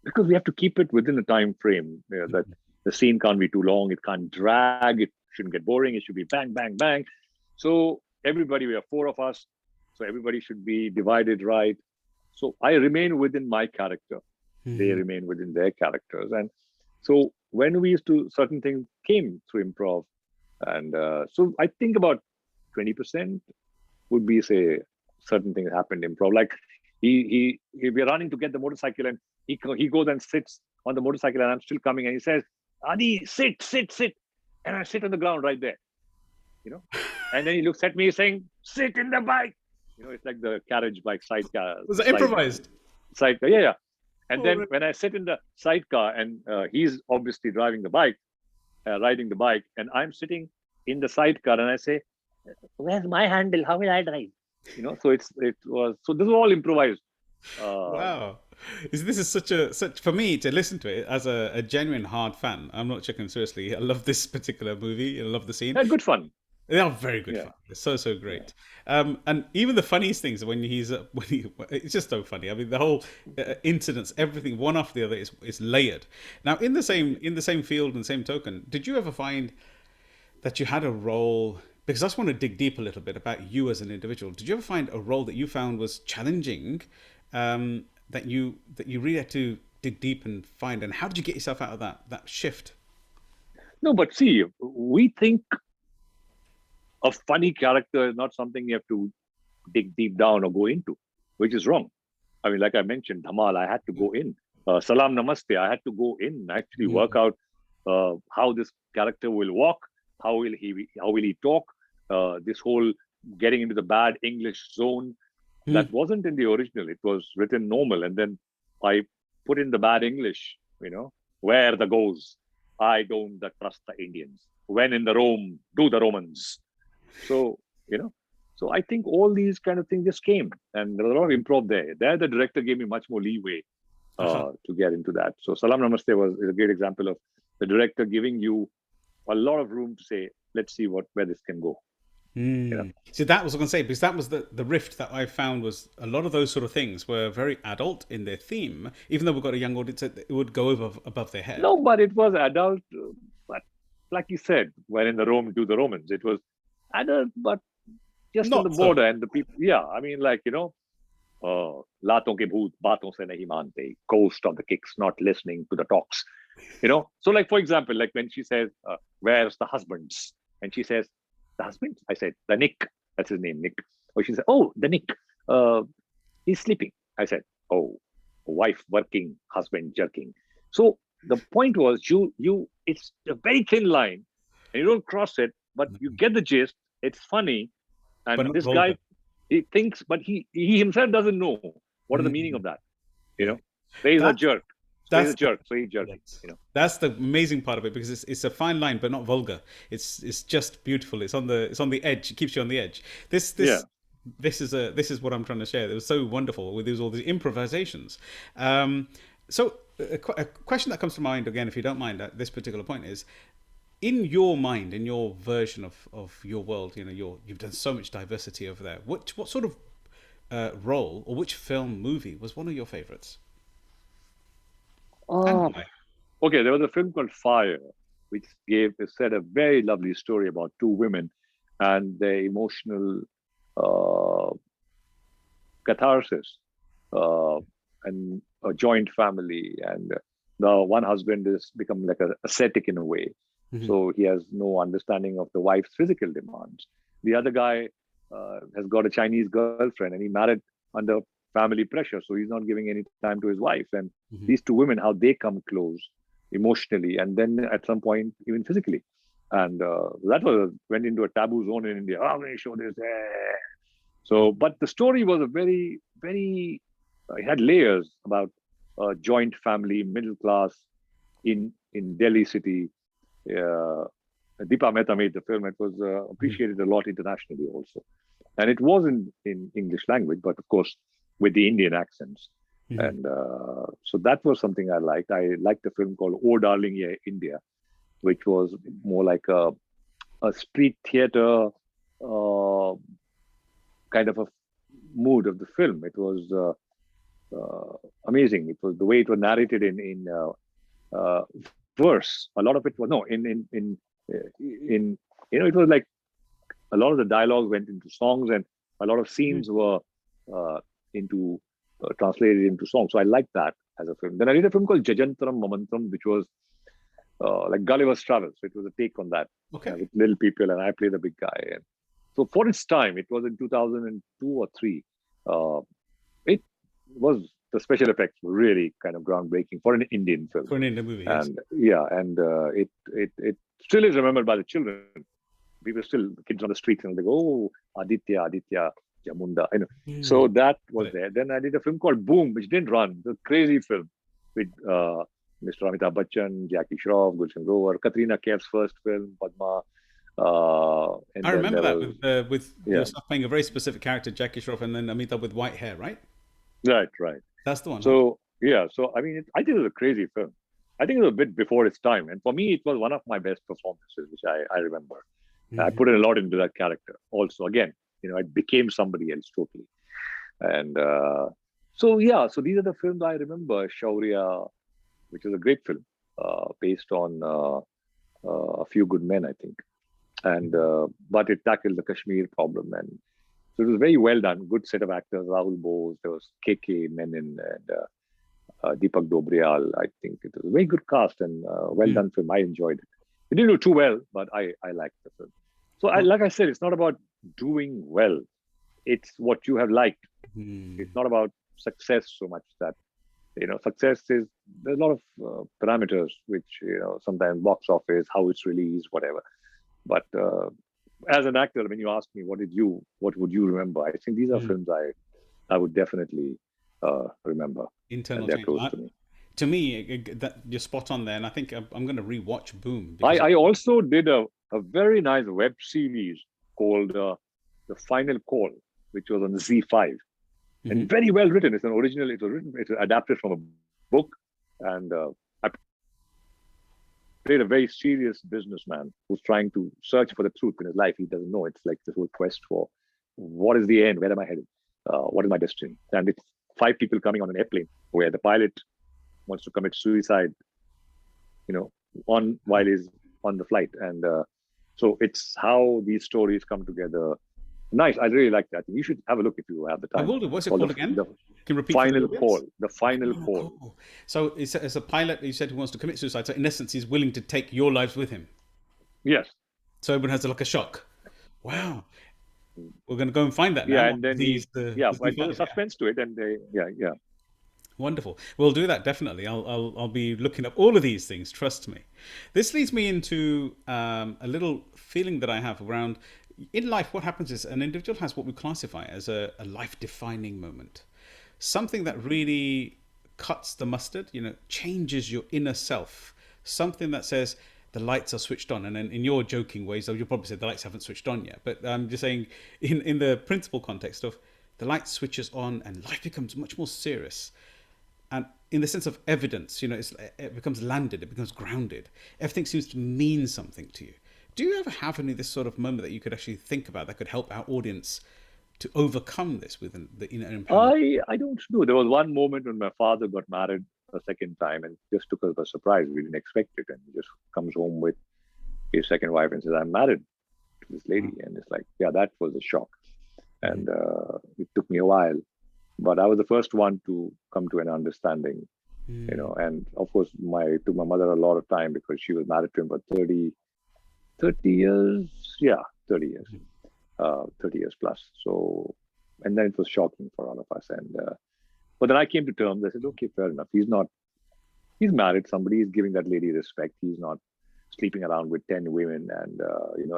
because we have to keep it within a time frame that the scene can't be too long, it can't drag, it shouldn't get boring, it should be bang, bang, bang. So we are 4 of us, so everybody should be divided right. So I remain within my character, they remain within their characters, and so when we used to, certain things came through improv, and so I think about 20% would be, say, certain things happened improv. Like we're running to get the motorcycle, and he goes and sits on the motorcycle, and I'm still coming, and he says, "Adi, sit," and I sit on the ground right there. you know. And then he looks at me saying, "Sit in the bike." It's like the carriage bike sidecar. Was it improvised? Sidecar, yeah. And Oh, then right. when I sit in the sidecar and he's obviously driving the bike, riding the bike, and I'm sitting in the sidecar, and I say, "Where's my handle? How will I drive?" So this was all improvised. Wow. This is such for me to listen to it as a genuine hard fan. I'm not joking, seriously. I love this particular movie. I love the scene. Yeah, good fun. They are very good Yeah, fun. They're so yeah. great. And even the funniest things when it's just so funny. I mean, the whole incidents, everything one after the other is layered. Now, in the same field and same token, did you ever find that you had a role? Because I just want to dig deep a little bit about you as an individual. Did you ever find a role that you found was challenging, that you really had to dig deep and find? And how did you get yourself out of that shift? No, but see, we think a funny character is not something you have to dig deep down or go into, which is wrong. I mean, like I mentioned, Dhamal, I had to go in. Salam Namaste, I had to go in, actually work Mm. out how this character will walk, how will he talk, this whole getting into the bad English zone. That Mm. wasn't in the original. It was written normal. And then I put in the bad English, where the goes. I don't trust the Indians. When in the Rome, do the Romans. So, you know, so I think all these kind of things just came, and there was a lot of improv there. There, the director gave me much more leeway Aha. to get into that. So, Salam Namaste is a great example of the director giving you a lot of room to say, let's see where this can go. You know, Mm. See, that was what I was going to say, because that was the rift that I found was a lot of those sort of things were very adult in their theme, even though we've got a young audience, it would go above their head. no, but it was adult. But like you said, when in the Rome, do the Romans. It was adult, but just on the Not so. border, and the people. Yeah, I mean, like लातों के भूत बातों से नहीं मानते, ghost of the kicks not listening to the talks. So like for example, like when she says, where's the husbands, and she says, the husband, I said, the Nick, that's his name, Nick. Or she said, oh, the Nick, uh, he's sleeping. I said, oh, wife working, husband jerking. So the point was, it's a very thin line, and you don't cross it, but you get the gist. It's funny, But and not this vulgar. guy, he thinks, but he himself doesn't know what is the meaning Mm. of that. Yeah. So he's a That's jerk. So he's a that's the jerk. So he's jerking. yes. That's the amazing part of it, because it's a fine line but not vulgar. It's just beautiful. It's on the edge. It keeps you on the edge. This Yeah. this this is what I'm trying to share. It was so wonderful with all these improvisations. So a question that comes to mind again, if you don't mind, at this particular point is, in your mind, in your version of your world, you've done so much diversity over there. What sort of role or which film movie was one of your favorites, and Oh, why? okay. There was a film called Fire, which said a very lovely story about two women and their emotional uh, catharsis uh, and a joint family. And the one husband has become like a ascetic in a way. Hmm. So he has no understanding of the wife's physical demands. The other guy has got a Chinese girlfriend and he married under family pressure. So he's not giving any time to his wife. And Hmm. these two women, how they come close emotionally and then at some point, even physically. And that went into a taboo zone in India. How can you show this? So, but the story was a very, very, it had layers about joint family, middle class in Delhi city. Uh, Deepa Mehta made the film. It was appreciated a lot internationally also, and it was in English language, but of course with the Indian accents. Hmm. And so that was something I liked. I liked a film called Oh Darling Yeah India, which was more like a street theater uh, kind of a mood of the film. It was amazing. It was the way it was narrated in verse. A lot of it was no in it was like a lot of the dialogue went into songs, and a lot of Hmm. scenes were into translated into songs. So I liked that as a film. Then I did a film called Jajantram Mamantram, which was like Gulliver's Travels. So it was a take on that Okay. with little people, and I played the big guy. And so for its time, it was in 2002 or three. Uh, it was the special effects were really kind of groundbreaking for an Indian film, For an Indian movie, yes. and yeah, and it still is remembered by the children we were still kids on the streets, and they go, oh, Aditya, Jamunda. So that was there. Then I did a film called Boom, which didn't run. It's a crazy film with Mr. Amitabh Bachchan, Jackie Shroff, Gulshan Grover, Katrina Kaif's first film, Padma. And I remember that with yeah. yourself playing a very specific character, Jackie Shroff, and then Amitabh with white hair, right? Right. That's the one. So yeah, so I mean, I think it was a crazy film. I think it was a bit before its time, and for me, it was one of my best performances, which I remember. I put in a lot into that character. Also, again, I became somebody else totally. And so these are the films I remember. Shaurya, which is a great film, based on A Few Good Men, I think. And but it tackled the Kashmir problem, and so it was very well done. Good set of actors: Rahul Bose, there was KK Menon, and Deepak Dobriyal. I think it was a very good cast and well done film. I enjoyed it. It didn't do too well, but I liked the film. So like I said, it's not about doing well; it's what you have liked. It's not about success so much. That success is, there's a lot of parameters which sometimes box office, how it's released, whatever. But as an actor, when you ask me what would you remember, I think these are films I would definitely remember. Internal and they're change. close to me. To me, that you're spot on there, and I think I'm going to rewatch Boom. I also did a very nice web series called The Final Call, which was on Z5, and very well written. It's an original. It's adapted from a book, and I played a very serious businessman who's trying to search for the truth in his life. He doesn't know. It's like this whole quest for what is the end, where am I headed, what is my destiny, and it's 5 people coming on an airplane where the pilot wants to commit suicide, while he's on the flight, and so it's how these stories come together. Nice, I really like that. You should have a look if you have the time. I will do. What's it called again? Can you repeat? Final Call. The Final Call. So it's a pilot. You said who wants to commit suicide. So in essence, he's willing to take your lives with him. Yes. So everyone has like a shock. Wow. We're going to go and find that now. Yeah, and then but there's a suspense to it, and yeah. Wonderful. We'll do that definitely. I'll be looking up all of these things. Trust me. This leads me into a little feeling that I have around. In life, what happens is an individual has what we classify as a life-defining moment. Something that really cuts the mustard, changes your inner self. Something that says the lights are switched on. And then in your joking ways, you'll probably say the lights haven't switched on yet. But I'm just saying in the principal context of the light switches on and life becomes much more serious. And in the sense of evidence, it becomes landed, it becomes grounded. Everything seems to mean something to you. Do you ever have any this sort of moment that you could actually think about that could help our audience to overcome this with the impairment? I don't know. There was one moment when my father got married a second time, and just took us by surprise. We didn't expect it, and he just comes home with his second wife and says, "I'm married to this lady," and it's like, yeah, that was a shock, and it took me a while, but I was the first one to come to an understanding, and of course, it took my mother a lot of time because she was married to him for 30 years, 30 years plus. So, and then it was shocking for all of us. And but then I came to terms. I said, okay, fair enough. He's married. Somebody is giving that lady respect. He's not sleeping around with 10 women and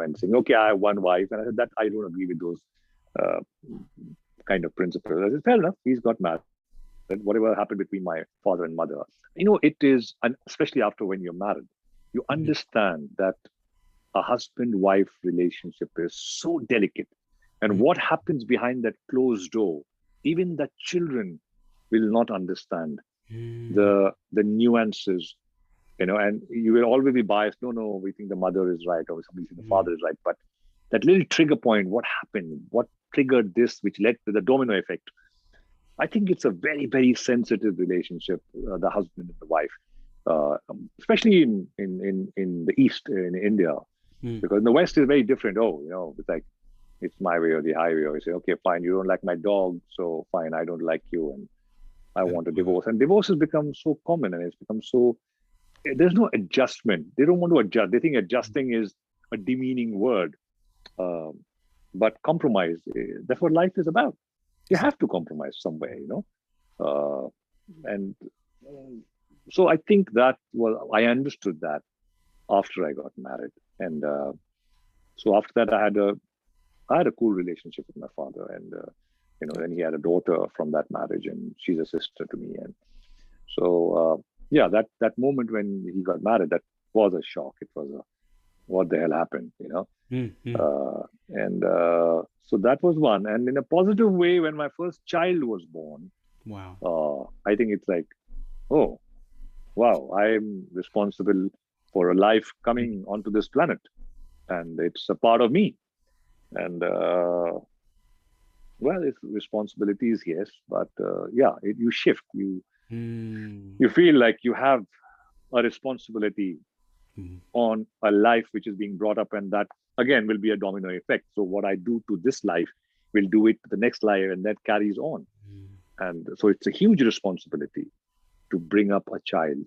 and saying, okay, I have one wife. And I said that I don't agree with those kind of principles. I said, fair enough. He's got married. Whatever happened between my father and mother, it is, and especially after when you're married, you understand that a husband-wife relationship is so delicate, and what happens behind that closed door, even the children will not understand the nuances, and you will always be biased. No, we think the mother is right, or somebody thinks the father is right, but that little trigger point, what happened, what triggered this, which led to the domino effect. I think it's a very, very sensitive relationship, the husband and the wife, especially in the East, in India. Because in the West is very different. It's like, it's my way or the highway. Or you say, okay, fine, you don't like my dog, so fine, I don't like you, and I want a divorce. And divorce has become so common, and it's become so, there's no adjustment. They don't want to adjust. They think adjusting is a demeaning word. But compromise, that's what life is about. You have to compromise somewhere, and so I think that I understood that after I got married, and So after that, I had a cool relationship with my father, and then he had a daughter from that marriage, and she's a sister to me. And so yeah, that moment when he got married, that was a shock. It was a what the hell happened, and so that was one. And in a positive way, when my first child was born, Wow. I think it's like, oh wow, I'm responsible for a life coming onto this planet, and it's a part of me. And well, it's responsibilities, yes, but yeah, you shift. You feel like you have a responsibility on a life which is being brought up, and that again will be a domino effect. So what I do to this life will do it to the next life, and that carries on. And so it's a huge responsibility to bring up a child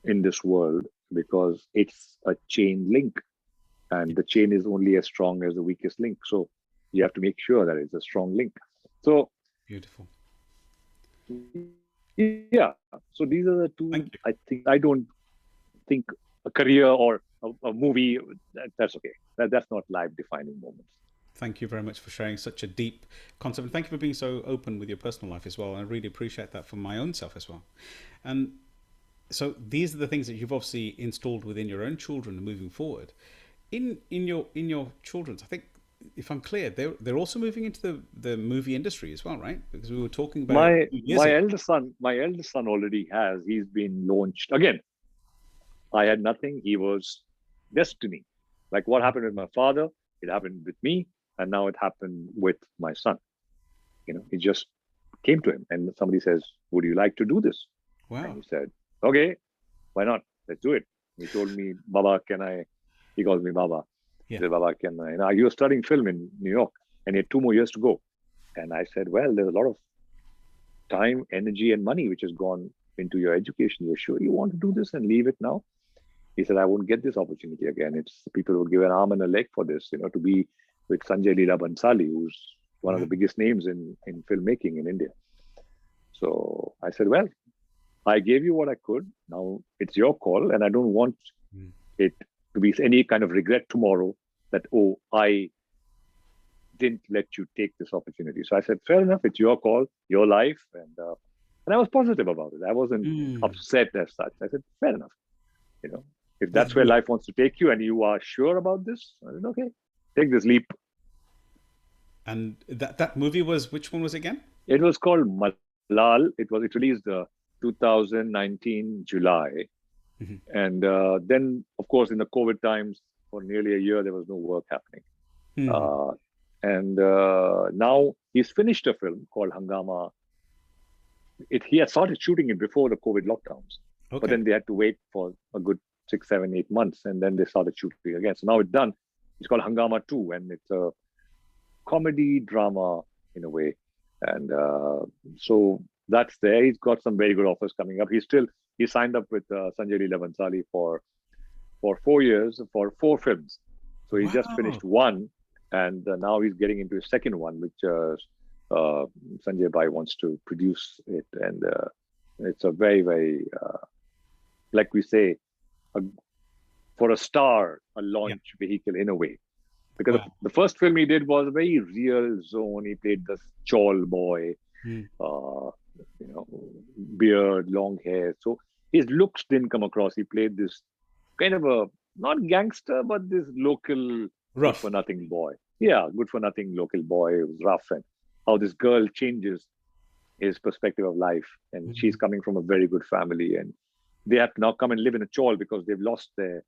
in this world, because it's a chain link, and the chain is only as strong as the weakest link. So you have to make sure that it's a strong link. So Beautiful. yeah, so these are the two. I don't think a career or a movie, that's okay. That's not life defining moments. Thank you very much for sharing such a deep concept, and thank you for being so open with your personal life as well. I really appreciate that for my own self as well. And so these are the things that you've obviously installed within your own children moving forward. In your children's, I think, if I'm clear, they're also moving into the movie industry as well, right? Because we were talking about my eldest son already has. He's been launched again. I had nothing. He was destiny. Like what happened with my father, it happened with me, and now it happened with my son. It just came to him, and somebody says, "Would you like to do this?" Wow. And he said, "Okay, why not? Let's do it." He told me, "Baba, can I?" He calls me Baba. Yeah. He said, "Baba, can I?" He was studying film in New York, and he had 2 more years to go. And I said, "Well, there's a lot of time, energy, and money which has gone into your education. You're sure you want to do this and leave it now?" He said, "I won't get this opportunity again. It's people will give an arm and a leg for this, to be with Sanjay Leela Bhansali, who's one of the biggest names in filmmaking in India." So I said, "Well, I gave you what I could. Now it's your call, and I don't want it to be any kind of regret tomorrow that, oh, I didn't let you take this opportunity." So I said, "Fair enough. It's your call, your life," and I was positive about it. I wasn't upset as such. I said, "Fair enough. If that's where life wants to take you, and you are sure about this, I said, okay, take this leap." And that movie was, which one was it again? It was called Malal. It released 2019 July, and then of course in the COVID times for nearly a year there was no work happening, and now he's finished a film called Hangama. He had started shooting it before the COVID lockdowns, but then they had to wait for a good 6, 7, 8 months, and then they started shooting again. So now it's done. It's called Hangama 2, and it's a comedy drama in a way. And so that's there. He's got some very good offers coming up. He signed up with Sanjay Leela Bhansali for 4 years for 4 films. So he just finished one, and now he's getting into his second one, which Sanjay Bhai wants to produce it. And it's a very, very, like we say, for a star, a launch vehicle in a way. Because the first film he did was a very real zone. He played this chawl boy, beard, long hair. So his looks didn't come across. He played this kind of a, not gangster, but this local good for nothing boy. Yeah, good for nothing local boy who's rough, and how this girl changes his perspective of life. And she's coming from a very good family, and they have to now come and live in a chawl because they've lost their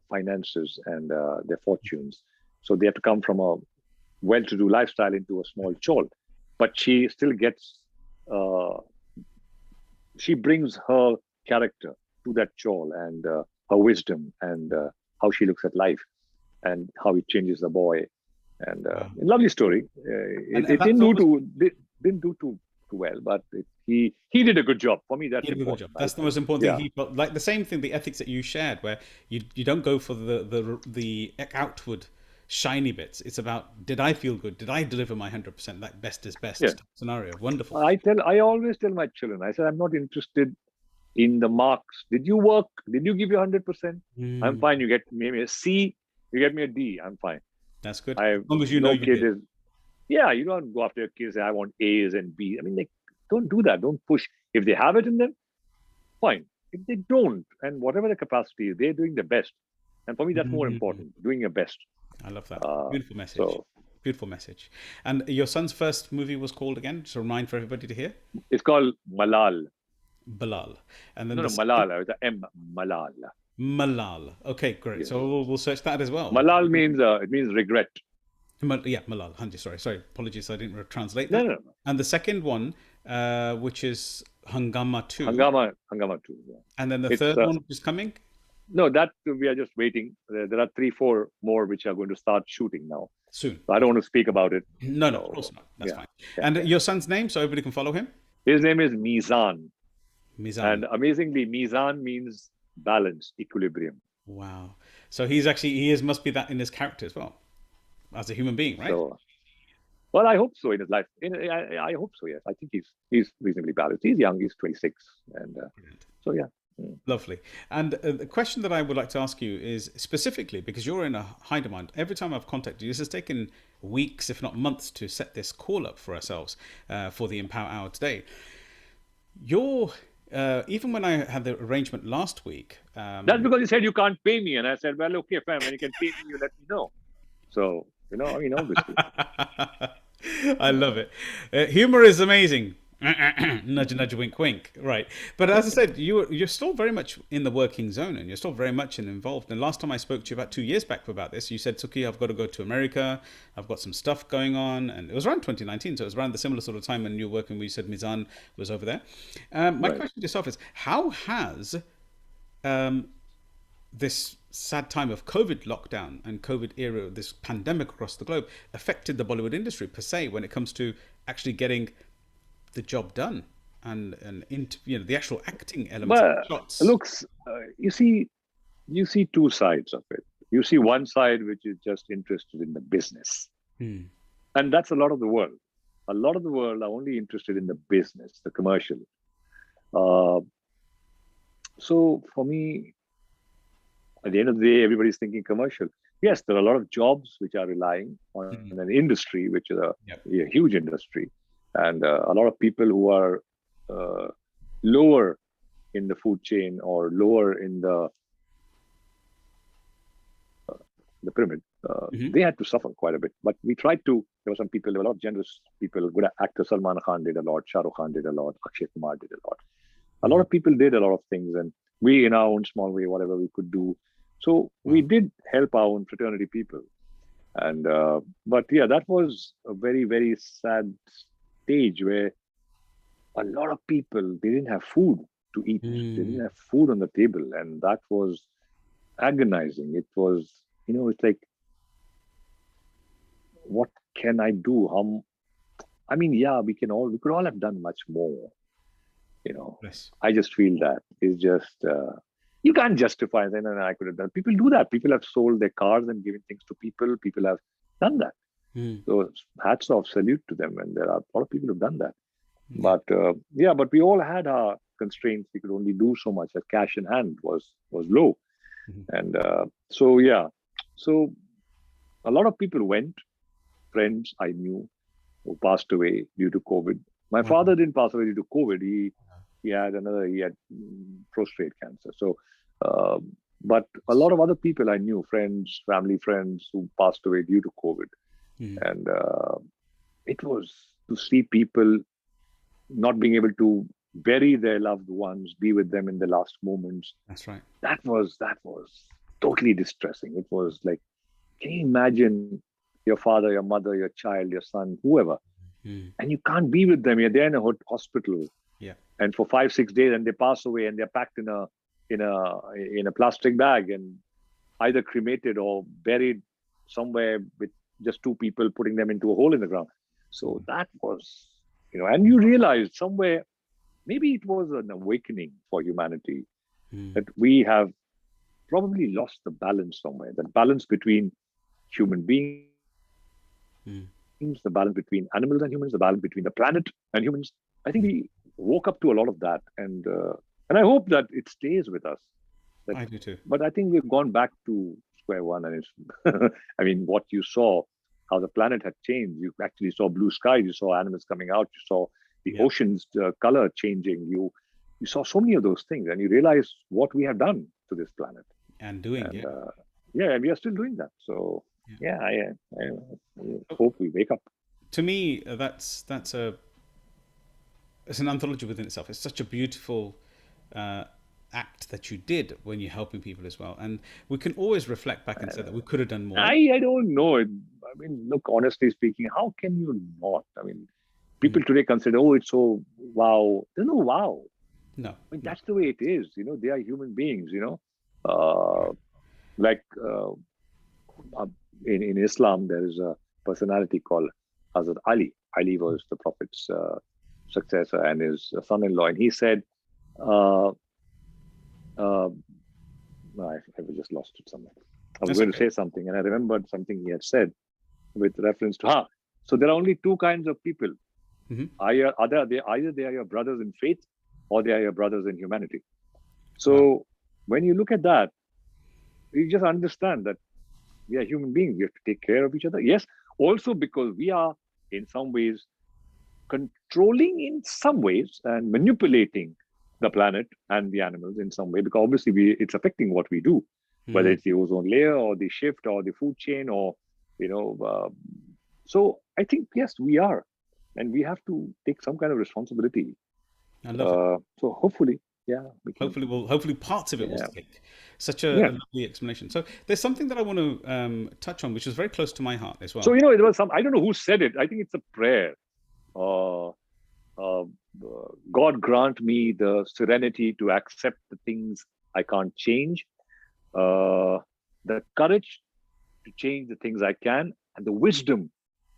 finances and their fortunes. So they have to come from a well-to-do lifestyle into a small chawl. But she still gets, she brings her character to that chawl, and her wisdom, and how she looks at life, and how it changes the boy. And lovely story. It didn't do too well, but he did a good job. For me, that's important. That's the most important thing. He felt like the same thing, the ethics that you shared, where you don't go for the outward shiny bits. It's about, did I feel good? Did I deliver my 100%? That best is best scenario. Wonderful. I always tell my children, I said, I'm not interested in the marks. Did you work? Did you give your 100%? I'm fine. You get maybe a C. You get me a D, I'm fine. That's good. I As long as you no know you kid did. is. Yeah, you don't go after your kids. I want A's and B's. I mean, like, don't do that. Don't push. If they have it in them, fine. If they don't, and whatever the capacity is, they're doing the best. And for me, that's more important. Doing your best. I love that. Beautiful message. So Beautiful message. And your son's first movie was called again, just a remind for everybody to hear? it's called Malal. Bilal. And then No, Malal. It's a M. Malal. Malal. Okay, great. Yes. So we'll search that as well. Malal means it means regret. Yeah, Malal. Hanji, sorry. Apologies, I didn't translate that. No. And the second one, which is Hangama 2. Hangama 2. Yeah. And then the third one, which is coming? No, that we are just waiting. There are 3-4 more which are going to start shooting now. Soon. So I don't want to speak about it. No, of course not. That's fine. And your son's name, so everybody can follow him? His name is Mizan. Mizan. And amazingly, Mizan means balance, equilibrium. Wow. So must be that in his character as well, as a human being, right? So, well, I hope so in his life. I hope so, yes. I think he's reasonably balanced. He's young, he's 26. And so, yeah. Lovely. And the question that I would like to ask you is specifically, because you're in a high demand, every time I've contacted you, this has taken weeks, if not months, to set this call up for ourselves for the Empower Hour today. Even when I had the arrangement last week... That's because you said you can't pay me. And I said, well, okay, fine. When you can pay me, you let me know. So, obviously. I love it. Humor is amazing. Nudge, nudge, wink, wink. Right. But as I said, you're still very much in the working zone and you're still very much involved. And last time I spoke to you about 2 years back about this, you said, Sukhi, I've got to go to America. I've got some stuff going on. And it was around 2019. So it was around the similar sort of time when you were working, where you said Mizan was over there. My question to yourself is, how has this sad time of COVID lockdown and COVID era, this pandemic across the globe, affected the Bollywood industry per se when it comes to actually getting the job done and into the actual acting elements of shots? Looks, you see two sides of it. You see one side which is just interested in the business, and that's a lot of the world. A lot of the world are only interested in the business, the commercial. So for me, at the end of the day, everybody's thinking commercial. Yes, there are a lot of jobs which are relying on an industry, which is a huge industry. And a lot of people who are lower in the food chain or lower in the pyramid, they had to suffer quite a bit. But we tried to. There were some people. There were a lot of generous people. Good actor Salman Khan did a lot. Shah Rukh Khan did a lot. Akshay Kumar did a lot. A lot of people did a lot of things, and we, in our own small way, whatever we could do. So we did help our own fraternity people. And but yeah, that was a very, very sad stage where a lot of people, they didn't have food to eat. They didn't have food on the table, and that was agonizing. It was, it's like, what can I do? We could all have done much more. Yes. I just feel that it's just you can't justify that. And I could have done. People do that. People have sold their cars and given things to people. People have done that. So hats off, salute to them. And there are a lot of people who've done that. But but we all had our constraints. We could only do so much. As cash in hand was low, and so a lot of people went. Friends I knew who passed away due to COVID. My father didn't pass away due to COVID. He had prostate cancer. So, but a lot of other people I knew, friends, family friends who passed away due to COVID. And it was to see people not being able to bury their loved ones, be with them in the last moments. That's right. That was totally distressing. It was like, can you imagine your father, your mother, your child, your son, whoever, and you can't be with them. You're there in a hospital, and for 5-6 days, and they pass away, and they're packed in a plastic bag, and either cremated or buried somewhere with just two people putting them into a hole in the ground. So that was, and you realize somewhere, maybe it was an awakening for humanity that we have probably lost the balance somewhere. The balance between human beings. The balance between animals and humans, the balance between the planet and humans. I think we woke up to a lot of that, and I hope that it stays with us. I do too. But I think we've gone back to square one, and it's I mean, what you saw, how the planet had changed. You actually saw blue skies, you saw animals coming out, you saw the ocean's color changing. You saw so many of those things, and you realize what we have done to this planet. And doing, and, and we are still doing that. So I hope we wake up. To me, it's an anthology within itself. It's such a beautiful act that you did when you're helping people as well. And we can always reflect back and say that we could have done more. I don't know. I mean, look, honestly speaking, how can you not? I mean, people today consider, oh, it's so wow. There's no wow. No. I mean, that's the way it is. You know, they are human beings, you know. Like in Islam, there is a personality called Hazrat Ali. Ali was the Prophet's successor and his son-in-law. And he said, I just lost it somewhere. I was going to say something, and I remembered something he had said with reference to So there are only two kinds of people. Either they are your brothers in faith, or they are your brothers in humanity. So when you look at that, you just understand that we are human beings. We have to take care of each other. Yes, also because we are in some ways controlling in some ways and manipulating the planet and the animals in some way, because obviously it's affecting what we do, whether it's the ozone layer or the shift or the food chain or, so I think, yes, we are, and we have to take some kind of responsibility. I love it. So hopefully, hopefully parts of it will stick. Such a lovely explanation. So there's something that I want to touch on, which is very close to my heart as well. So, there was I don't know who said it. I think it's a prayer. God grant me the serenity to accept the things I can't change, the courage to change the things I can, and the wisdom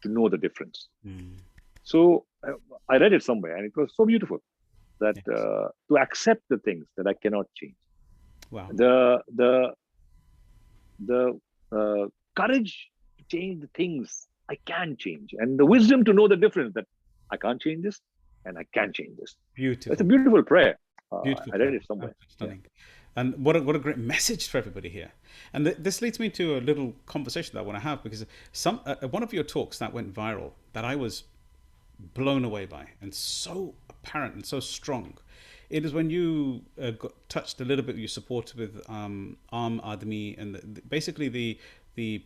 to know the difference. So I read it somewhere, and it was so beautiful that to accept the things that I cannot change. Wow. The courage to change the things I can change, and the wisdom to know the difference, that I can't change this and I can change this. Beautiful. It's a beautiful prayer. Beautiful. I read it somewhere. Stunning. And what a great message for everybody here. And this leads me to a little conversation that I want to have, because one of your talks that went viral that I was blown away by, and so apparent and so strong, it is when you touched a little bit your support with Aam Aadmi and basically the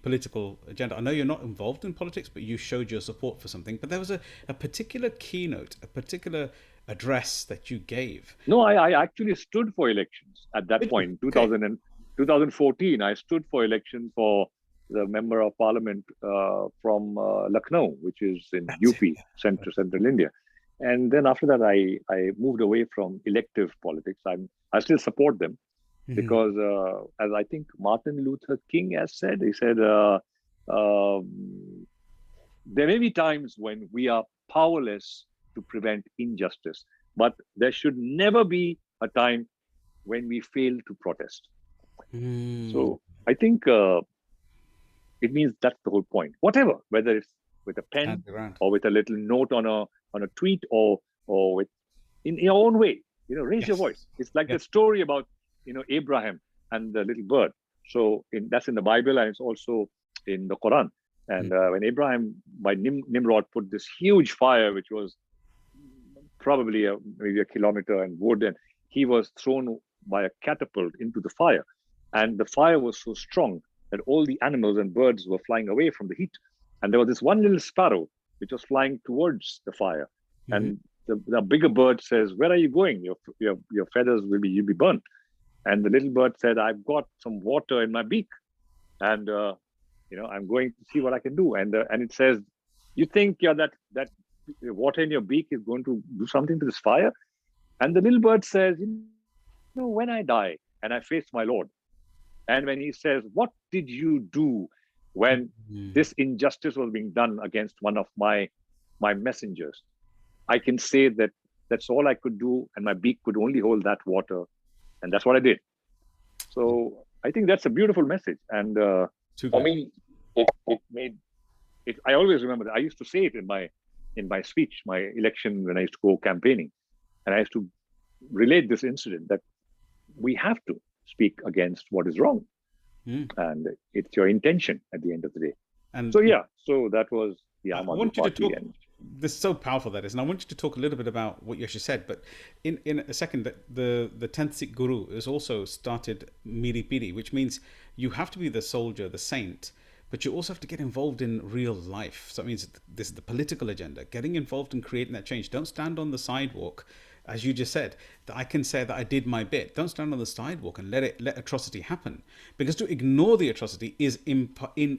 political agenda. I know you're not involved in politics, but you showed your support for something. But there was a particular keynote, a particular address that you gave. No, I actually stood for elections at that point. 2014, I stood for election for the member of parliament from Lucknow, which is in UP, central India. And then after that, I moved away from elective politics. I still support them because, as I think Martin Luther King has said, he said, there may be times when we are powerless to prevent injustice, but there should never be a time when we fail to protest. So I think it means that's the whole point. Whatever, whether it's with a pen or with a little note on a tweet or with in your own way, raise your voice. It's like the story about Abraham and the little bird. So that's in the Bible, and it's also in the Quran. And when Abraham by Nimrod put this huge fire, which was probably maybe a kilometer in wood, and he was thrown by a catapult into the fire, and the fire was so strong that all the animals and birds were flying away from the heat, and there was this one little sparrow which was flying towards the fire, and the bigger bird says, "Where are you going? Your feathers you'll be burnt." And the little bird said, "I've got some water in my beak, and I'm going to see what I can do." And it says, "You think that water in your beak is going to do something to this fire?" And the little bird says, "When I die and I face my Lord, and when he says, 'What did you do when this injustice was being done against one of my messengers?' I can say that that's all I could do, and my beak could only hold that water, and that's what I did." So I think that's a beautiful message, and for me, it made it. I always remember that. I used to say it in my speech, my election, when I used to go campaigning, and I used to relate this incident that we have to speak against what is wrong. and it's your intention at the end of the day. And So yeah, so that was the I Aam Aadmi want you to Party. talk. This is so powerful, that is, and I want you to talk a little bit about what you actually said. But in a second, that the 10th Sikh Guru has also started Miri Piri, which means you have to be the soldier, the saint, but you also have to get involved in real life. So it means this is the political agenda, getting involved in creating that change. Don't stand on the sidewalk, as you just said, that I can say that I did my bit. Don't stand on the sidewalk and let atrocity happen, because to ignore the atrocity is in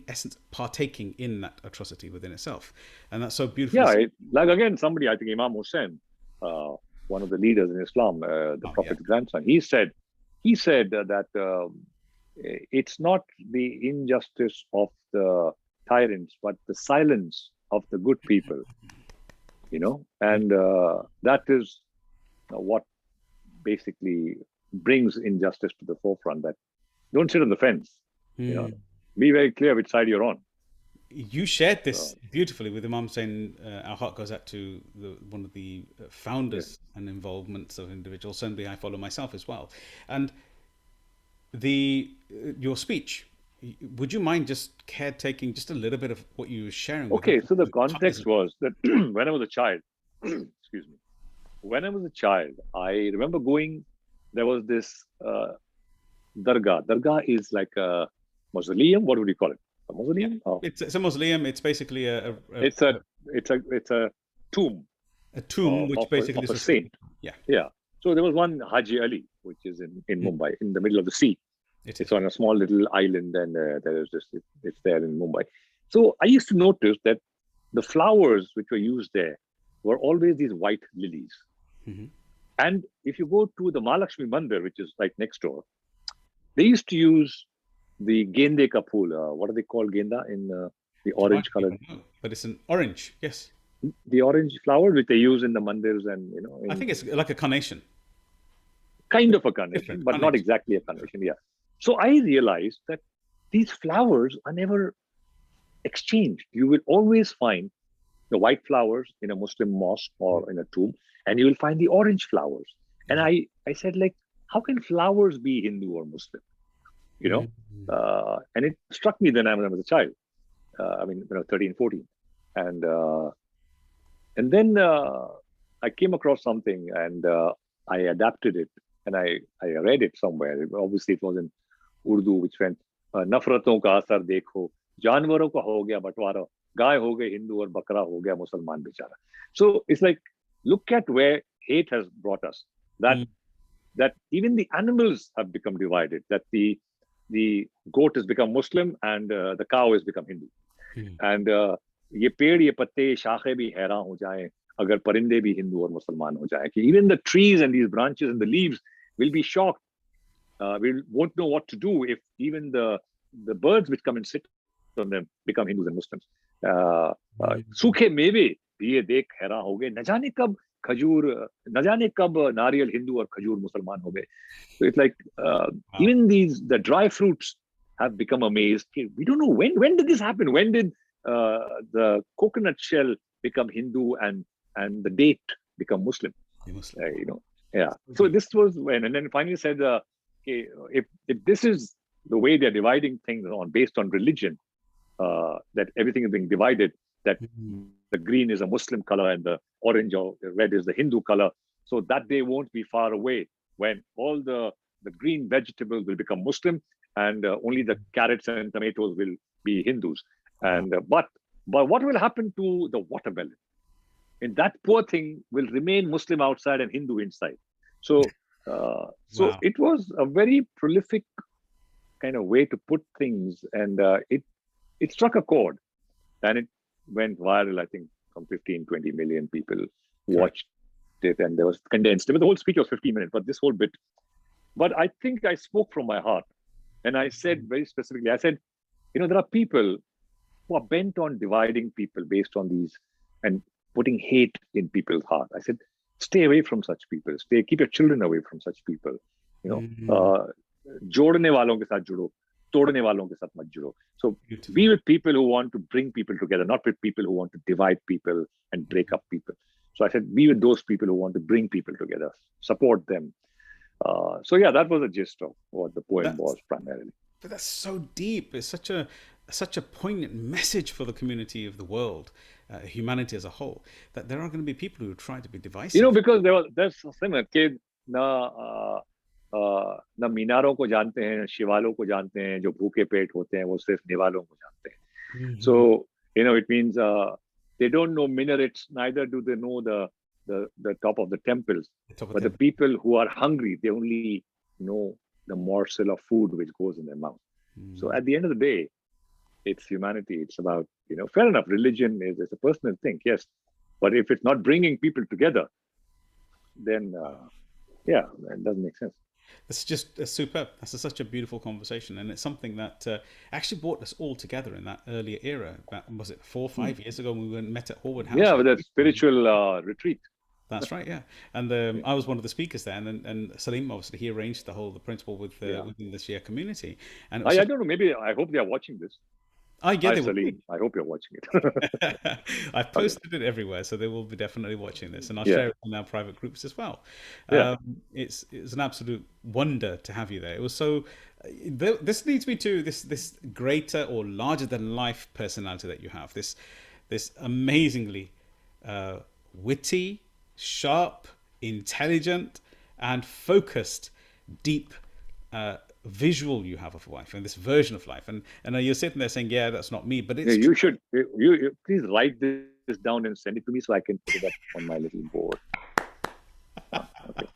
essence partaking in that atrocity within itself, and that's so beautiful. Yeah, like again, somebody, I think Imam Hussain, one of the leaders in Islam, the Prophet's grandson, he said that it's not the injustice of the tyrants, but the silence of the good people, and that is what basically brings injustice to the forefront. That don't sit on the fence, be very clear which side you're on. You shared this beautifully with Imam saying our heart goes out to one of the founders and involvements of individuals, somebody I follow myself as well. And your speech, would you mind just caretaking just a little bit of what you were sharing? Okay, so the context was that when I was a child, excuse me, when I was a child, I remember there was this dargah. Dargah is like a mausoleum. What would you call it? A mausoleum? Yeah. Oh. It's a mausoleum. It's basically it's a tomb. A tomb, which basically is a saint. Yeah. So there was one Haji Ali, which is in Mumbai, in the middle of the sea. It's on a small little island, and it's there in Mumbai. So I used to notice that the flowers which were used there were always these white lilies. And if you go to the Mahalakshmi Mandir, which is right next door, they used to use the gende ka phool. What do they call genda in the orange color? But it's an orange, yes. The orange flower which they use in the mandirs, and I think it's like a carnation. Kind of a carnation, but not exactly a carnation. Yeah. So I realized that these flowers are never exchanged. You will always find the white flowers in a Muslim mosque or in a tomb, and you will find the orange flowers. And I said, like, how can flowers be Hindu or Muslim? And it struck me then when I was a child. 13, 14. And then I came across something, and I adapted it, and I read it somewhere. Obviously, it was in Urdu, which went, Nafraton ka asar dekho, janwaron ka ho gaya batwara, gaay ho gaye Hindu aur bakra ho gaya Musalman bechara. So it's like, look at where hate has brought us. That even the animals have become divided. That the goat has become Muslim and the cow has become Hindu. And ये पेड़ ये पत्ते शाखें भी हैरान हो जाएं अगर परिंदे भी हिंदू और मुसलमान हो जाएं कि even the trees and these branches and the leaves will be shocked. We won't know what to do if even the birds which come and sit on them become Hindus and Muslims. सूखे मेवे भी ये देख हैरान हो गए, न जाने कब खजूर, न जाने कब नारियल हिंदू और खजूर मुसलमान हो गए. So it's like even the dry fruits have become amazed. We don't know when did this happen? When did the coconut shell become Hindu and the date become Muslim? Yeah. So this was when, and then finally said, if this is the way they're dividing things based on religion, that everything is being divided, that the green is a Muslim color and the orange or red is the Hindu color, so that day won't be far away when all the green vegetables will become Muslim and only the carrots and tomatoes will be Hindus. And but what will happen to the watermelon? And that poor thing will remain Muslim outside and Hindu inside. So it was a very prolific kind of way to put things, and it struck a chord, and it went viral. I think some 15-20 million people watched it, and there was condensed. The whole speech was 15 minutes, but this whole bit. But I think I spoke from my heart, and I said very specifically, I said, there are people who are bent on dividing people based on these and putting hate in people's heart. I said, stay away from such people. Keep your children away from such people. जोड़ने वालों के साथ जुड़ो, तोड़ने वालों के साथ मत जुड़ो. So be with people who want to bring people together, not with people who want to divide people and break up people. So I said, be with those people who want to bring people together, support them. So yeah, that was the gist of what the poem was primarily. But that's so deep. It's such a poignant message for the community of the world, humanity as a whole, that there are going to be people who try to be divisive. Because there's similar kid na ना मीनारों को जानते हैं, शिवालों को जानते हैं, जो भूखे पेट होते हैं वो सिर्फ निवालों को जानते हैं. So it means they don't know minarets, neither do they know the top of the temples. But the people who are hungry, they only know the morsel of food which goes in their mouth. So at the end of the day, it's humanity. It's about, fair enough, religion is a personal thing, yes. But if it's not bringing people together, then it doesn't make sense. It's just superb. That's such a beautiful conversation, and it's something that actually brought us all together in that earlier era. Was it 4 or 5 years ago when we met at Hallwood House? Yeah, with that spiritual retreat. That's right, yeah. And I was one of the speakers there, and Salim, obviously, he arranged the principal within the Shia community. And I don't know. Maybe I hope they are watching this. I get it. Salim, I hope you're watching it. I've posted it everywhere, so they will be definitely watching this, and I'll share it in our private groups as well. It's an absolute wonder to have you there. It was so. This leads me to this greater or larger than life personality that you have. This amazingly witty, sharp, intelligent, and focused, deep visual you have of life and this version of life. And you're sitting there saying, yeah, that's not me, but it's you should you please write this down and send it to me so I can put it up on my little board. Okay.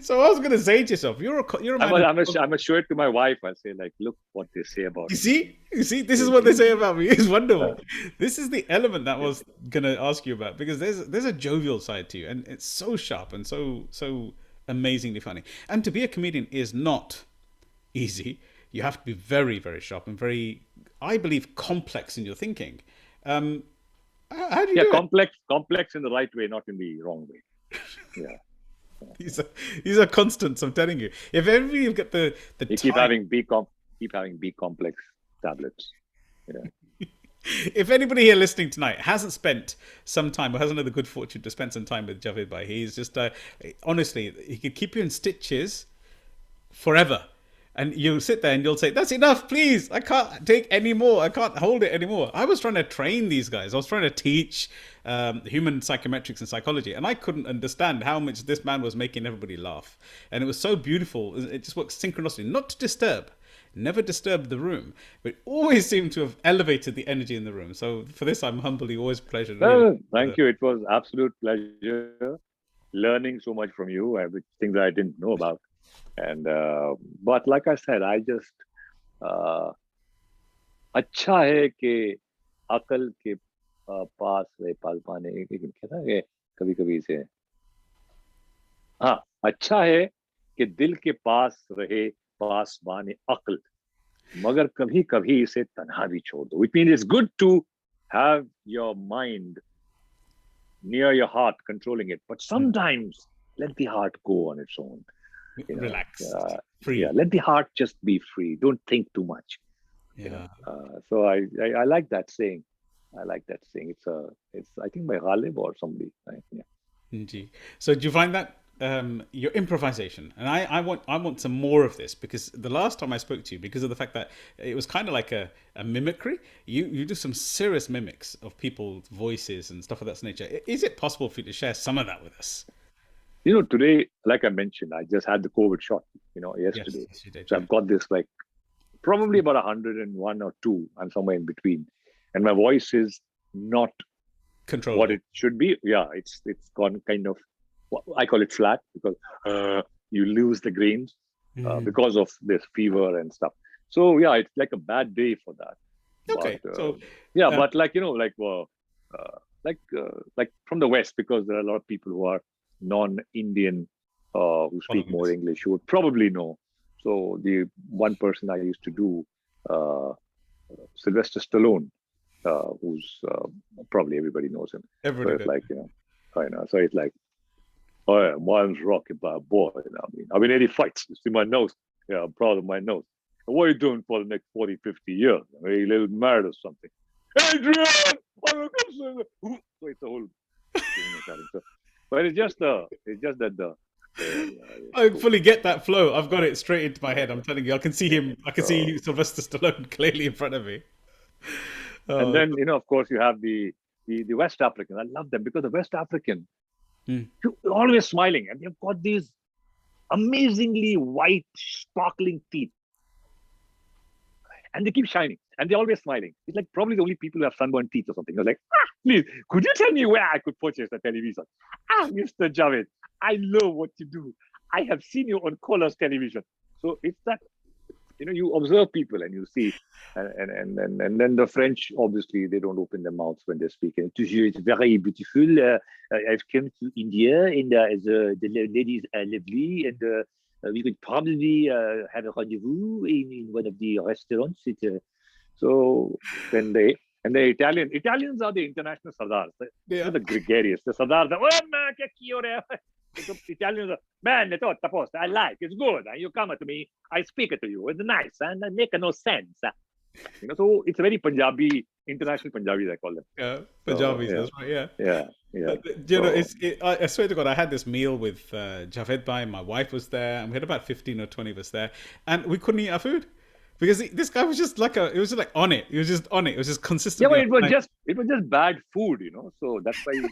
So I was going to say to yourself, you're a man. I'm gonna show it to my wife. I'll say, like, look what they say about you. See, this is what they say about me. It's wonderful. This is the element that I was going to ask you about, because there's a jovial side to you, and it's so sharp and so amazingly funny. And to be a comedian is not easy. You have to be very, very sharp and very, I believe, complex in your thinking. How do you do it? Complex in the right way, not in the wrong way. Yeah. These are constants, I'm telling you. If ever you get the keep having B complex tablets. Yeah. If anybody here listening tonight hasn't spent some time or hasn't had the good fortune to spend some time with Jaaved Bhai, he's just honestly, he could keep you in stitches forever. And you'll sit there and you'll say, that's enough, please. I can't take any more. I can't hold it anymore. I was trying to train these guys. I was trying to teach human psychometrics and psychology. And I couldn't understand how much this man was making everybody laugh. And it was so beautiful. It just worked synchronously. Not to disturb. Never disturbed the room. But always seemed to have elevated the energy in the room. So for this, I'm humbly always pleasured. Thank you. It was absolute pleasure learning so much from you. Things that I didn't know about. And but like I said, I just अच्छा है कि अकल के पास रहे पाल पाने कहता है कभी कभी से हाँ अच्छा है कि दिल के पास रहे पास बाने अकल मगर कभी कभी इसे तन्हा भी छोड़ दो. Which means it's good to have your mind near your heart controlling it, but sometimes let the heart go on its own. Relax, free. Yeah, let the heart just be free. Don't think too much. Yeah. So I like that saying. It's I think by Ghalib or somebody. Right? Yeah. So do you find that your improvisation, and I want some more of this, because the last time I spoke to you, because of the fact that it was kind of like a mimicry, you do some serious mimics of people's voices and stuff of that nature. Is it possible for you to share some of that with us? Today, like I mentioned, I just had the COVID shot, yesterday. Yes, you did, so I've got this probably about 101 or 2. I'm somewhere in between. And my voice is not controllable. What it should be. Yeah, it's gone kind of, I call it flat, because you lose the grains because of this fever and stuff. So yeah, it's like a bad day for that. Okay. But, but like from the West, because there are a lot of people who are non-Indian who speak more English, who would probably know. So the one person I used to do, Sylvester Stallone, who's probably everybody knows him. Everybody. So it's I know. So it's like, oh yeah, mine's rocking by a boy. I've been 80 fights. You see my nose? Yeah, I'm proud of my nose. And what are you doing for the next 40, 50 years? Are you a little married or something? Adrian! So it's a whole thing. So, but it's just that I fully get that flow. I've got it straight into my head. I'm telling you, I can see him. I can see Sylvester Stallone clearly in front of me. And Oh, then, of course, you have the West African. I love them because the West African, mm, you're always smiling, and they've got these amazingly white, sparkling teeth, and they keep shining, and they're always smiling. It's like probably the only people who have sunburned teeth or something. I was like, please, could you tell me where I could purchase a television? Mr. Javed, I know what you do. I have seen you on Colors Television. So it's that, you observe people and you see, and then the French, obviously, they don't open their mouths when they're speaking. It's very beautiful. I've come to India, and the ladies are lovely, and we could probably have a rendezvous in one of the restaurants. So then the Italians are the international sardars. yeah. The gregarious, the sardars. Oh, man, che chiore. The Italians are, man, it's all post. I like it's good. You come to me, I speak it to you. It's nice and it make no sense. So it's a very Punjabi, international Punjabi, I call them. Yeah, Punjabis, So, that's right. Yeah. yeah. I swear to God, I had this meal with Javed Bhai. My wife was there, and we had about 15 or 20 of us there, and we couldn't eat our food because this guy was just like it was just like on it. He was just on it. It was just consistently. Yeah, but it was just bad food, So that's why.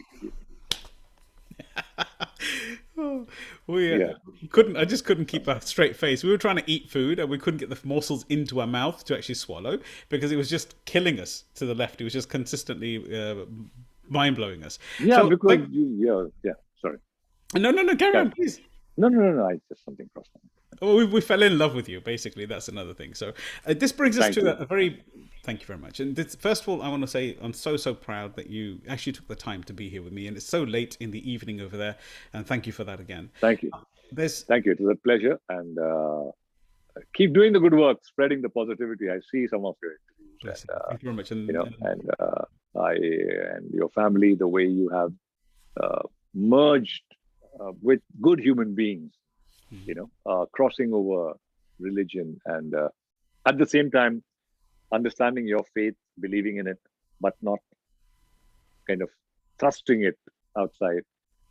We couldn't. I just couldn't keep a straight face. We were trying to eat food, and we couldn't get the morsels into our mouth to actually swallow because it was just killing us to the left. It was just consistently mind blowing us. Yeah, so, because Sorry. No. Carry on, please. No. I just something crossed. Oh, we fell in love with you. Basically, that's another thing. So this brings us to a very. Thank you very much. And first of all, I want to say I'm so proud that you actually took the time to be here with me. And it's so late in the evening over there. And thank you for that again. Thank you. Thank you. It was a pleasure. And keep doing the good work, spreading the positivity. I see some of your interviews. Thank you very much. And your family, the way you have merged with good human beings, crossing over religion and at the same time, understanding your faith, believing in it, but not kind of thrusting it outside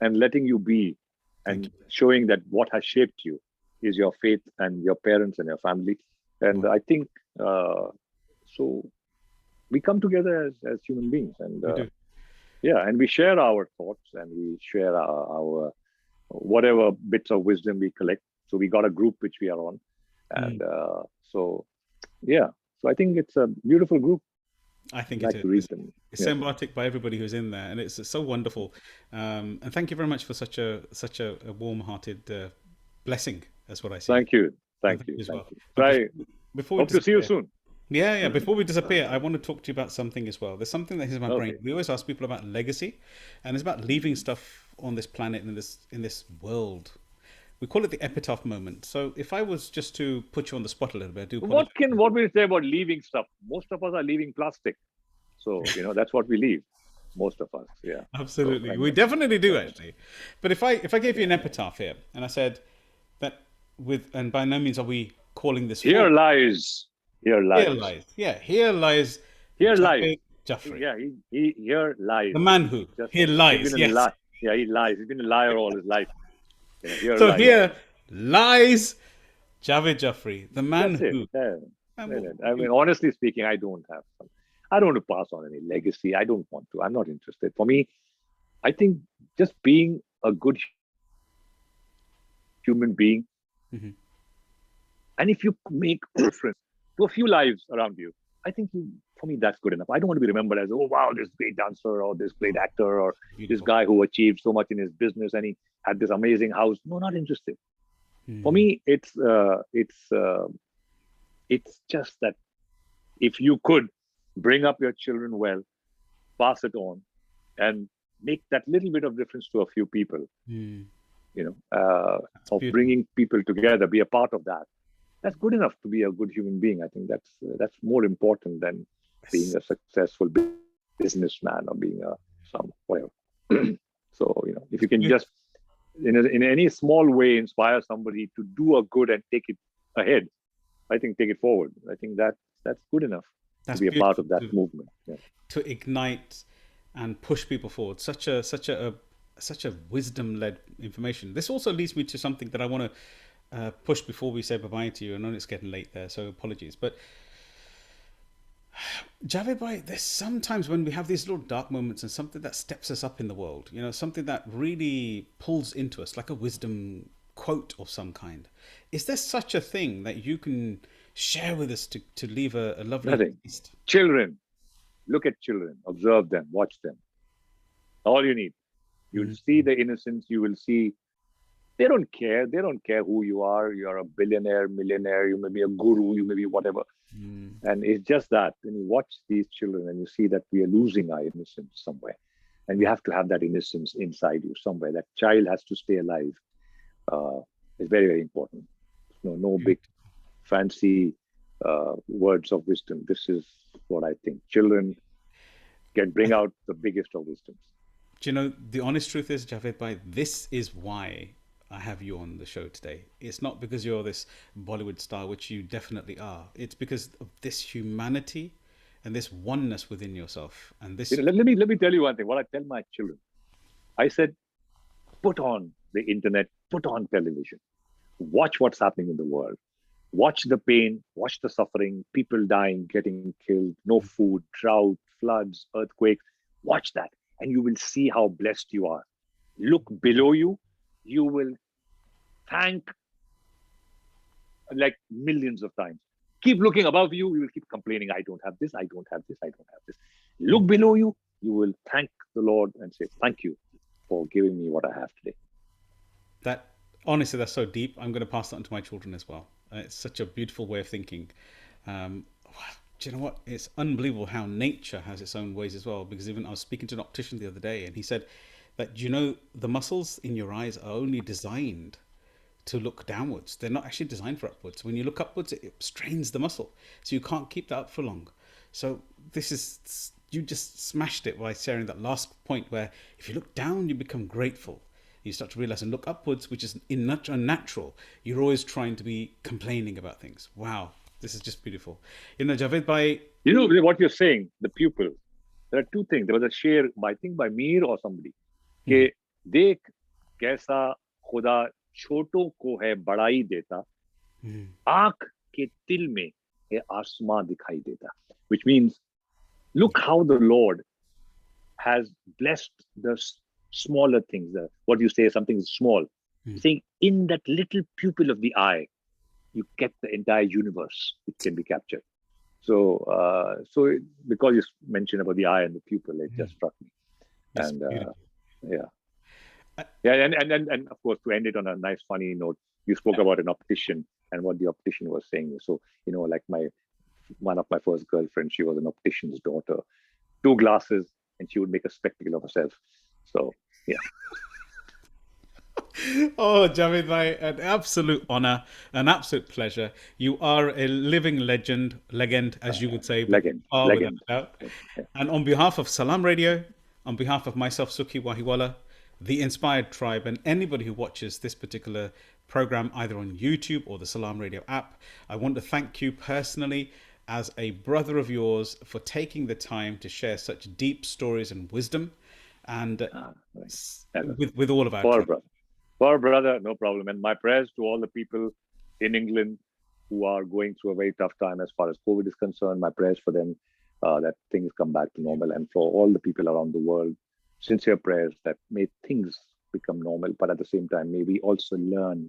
and letting you be and showing that what has shaped you is your faith and your parents and your family. And I think, so we come together as human beings and and we share our thoughts and we share our whatever bits of wisdom we collect. So we got a group which we are on. And so I think it's a beautiful group. I think it is. It's symbiotic by everybody who's in there, and it's so wonderful. And thank you very much for such a warm-hearted blessing. That's what I say. Thank you. Thank you. So hope to see you soon. Yeah. Before we disappear, I want to talk to you about something as well. There's something that is in my brain. We always ask people about legacy, and it's about leaving stuff on this planet and in this world. We call it the epitaph moment. So if I was just to put you on the spot a little bit, I do. What will you say about leaving stuff? Most of us are leaving plastic. So, that's what we leave. Most of us. Yeah. Absolutely. So, we definitely do actually. But if I gave you an epitaph here and I said that and by no means are we calling this. Here lies. Yeah, here lies. Jaaferi. Yeah, here lies. The man who. Here lies. Yes. He lies. He's been a liar all his life. Here lies Jaaved Jaaferi, the man who. I mean, honestly speaking, I don't want to pass on any legacy. I don't want to. I'm not interested. For me, I think just being a good human being, and if you make a difference to a few lives around you, I think for me, that's good enough. I don't want to be remembered as, oh, wow, this great dancer or this great actor or this guy who achieved so much in his business and he had this amazing house. No, not interested. For me, it's just that if you could bring up your children well, pass it on, and make that little bit of difference to a few people, of bringing people together, be a part of that. That's good enough to be a good human being. I think that's more important than being a successful businessman or being whatever. So if you can just in any small way inspire somebody to do a good and take it ahead, I think take it forward. I think that's good enough to be a part of that movement. Yeah. To ignite and push people forward. Such a such a wisdom-led information. This also leads me to something that I want to push before we say bye-bye to you. I know it's getting late there, so apologies. But Javed Bhai, there's sometimes when we have these little dark moments and something that steps us up in the world, something that really pulls into us, like a wisdom quote of some kind. Is there such a thing that you can share with us to leave a lovely Nothing. taste? Children, look at children, observe them, watch them. All you need. You'll see the innocence. You will see they don't care. They don't care who you are. You're a billionaire, millionaire. You may be a guru. You may be whatever. And it's just that when you watch these children and you see that we are losing our innocence somewhere, and we have to have that innocence inside you somewhere. That child has to stay alive. It's very, very important. No big fancy words of wisdom. This is what I think. Children can bring out the biggest of wisdoms. Do you know, the honest truth is, Javed Bhai, this is why I have you on the show today. It's not because you're this Bollywood star, which you definitely are. It's because of this humanity and this oneness within yourself. And this. Let me tell you one thing. What I tell my children, I said, put on the internet, put on television, watch what's happening in the world, watch the pain, watch the suffering, people dying, getting killed, no food, drought, floods, earthquakes. Watch that, and you will see how blessed you are. Look below you. You will thank like millions of times. Keep looking above you. You will keep complaining, I don't have this, I don't have this, I don't have this. Look below you. You will thank the Lord and say, thank you for giving me what I have today. That, honestly, that's so deep. I'm going to pass that on to my children as well. It's such a beautiful way of thinking. Do you know what? It's unbelievable how nature has its own ways as well. Because even I was speaking to an optician the other day, and he said that, the muscles in your eyes are only designed to look downwards. They're not actually designed for upwards. When you look upwards, it strains the muscle. So you can't keep that up for long. So you just smashed it by sharing that last point where if you look down, you become grateful. You start to realize and look upwards, which is unnatural. You're always trying to be complaining about things. Wow. This is just beautiful. Javed Bhai. You know what you're saying, the pupil. There are two things. There was a share, I think by Mir or somebody. कि देख कैसा खुदा छोटों को है बड़ाई देता, आंख के तिल में है आसमां दिखाई देता. Which means, look how the Lord has blessed the smaller things. What you say, something is small. Saying in that little pupil of the eye, you get the entire universe. It can be captured. So because you mentioned about the eye and the pupil, it just struck me. That's and beautiful. And of course, to end it on a nice, funny note, you spoke about an optician and what the optician was saying. So, like one of my first girlfriends, she was an optician's daughter, 2 glasses, and she would make a spectacle of herself. So, yeah. Oh, Javed Bhai, an absolute honor, an absolute pleasure. You are a living legend, as you would say. Legend. Without a doubt. And on behalf of Salam Radio, on behalf of myself, Sukhi Wahiwala, the Inspired Tribe, and anybody who watches this particular program either on YouTube or the Salam Radio app, I want to thank you personally as a brother of yours for taking the time to share such deep stories and wisdom, and with all of our For brother, no problem. And my prayers to all the people in England who are going through a very tough time as far as COVID is concerned. My prayers for them that things come back to normal, and for all the people around the world, sincere prayers that may things become normal, but at the same time, may we also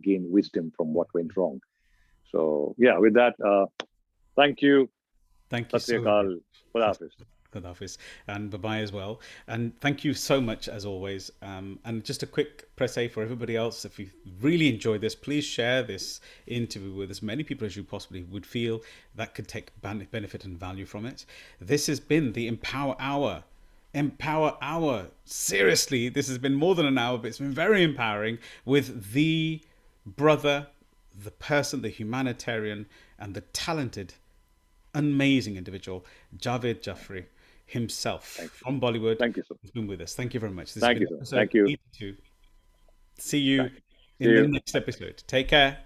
gain wisdom from what went wrong. So, yeah, with that, thank you. Thank you so much. Khudafis, and bye-bye as well. And thank you so much, as always. And just a quick press A for everybody else. If you really enjoyed this, please share this interview with as many people as you possibly would feel that could take benefit and value from it. This has been the Empower Hour. Empower Hour. Seriously, this has been more than an hour, but it's been very empowering with the brother, the person, the humanitarian, and the talented, amazing individual, Jaaved Jaaferi himself from Bollywood. Thank you, sir. He's been with us. Thank you very much. Thank you, sir. Thank you. See you in the next episode. Take care.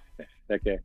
Take care.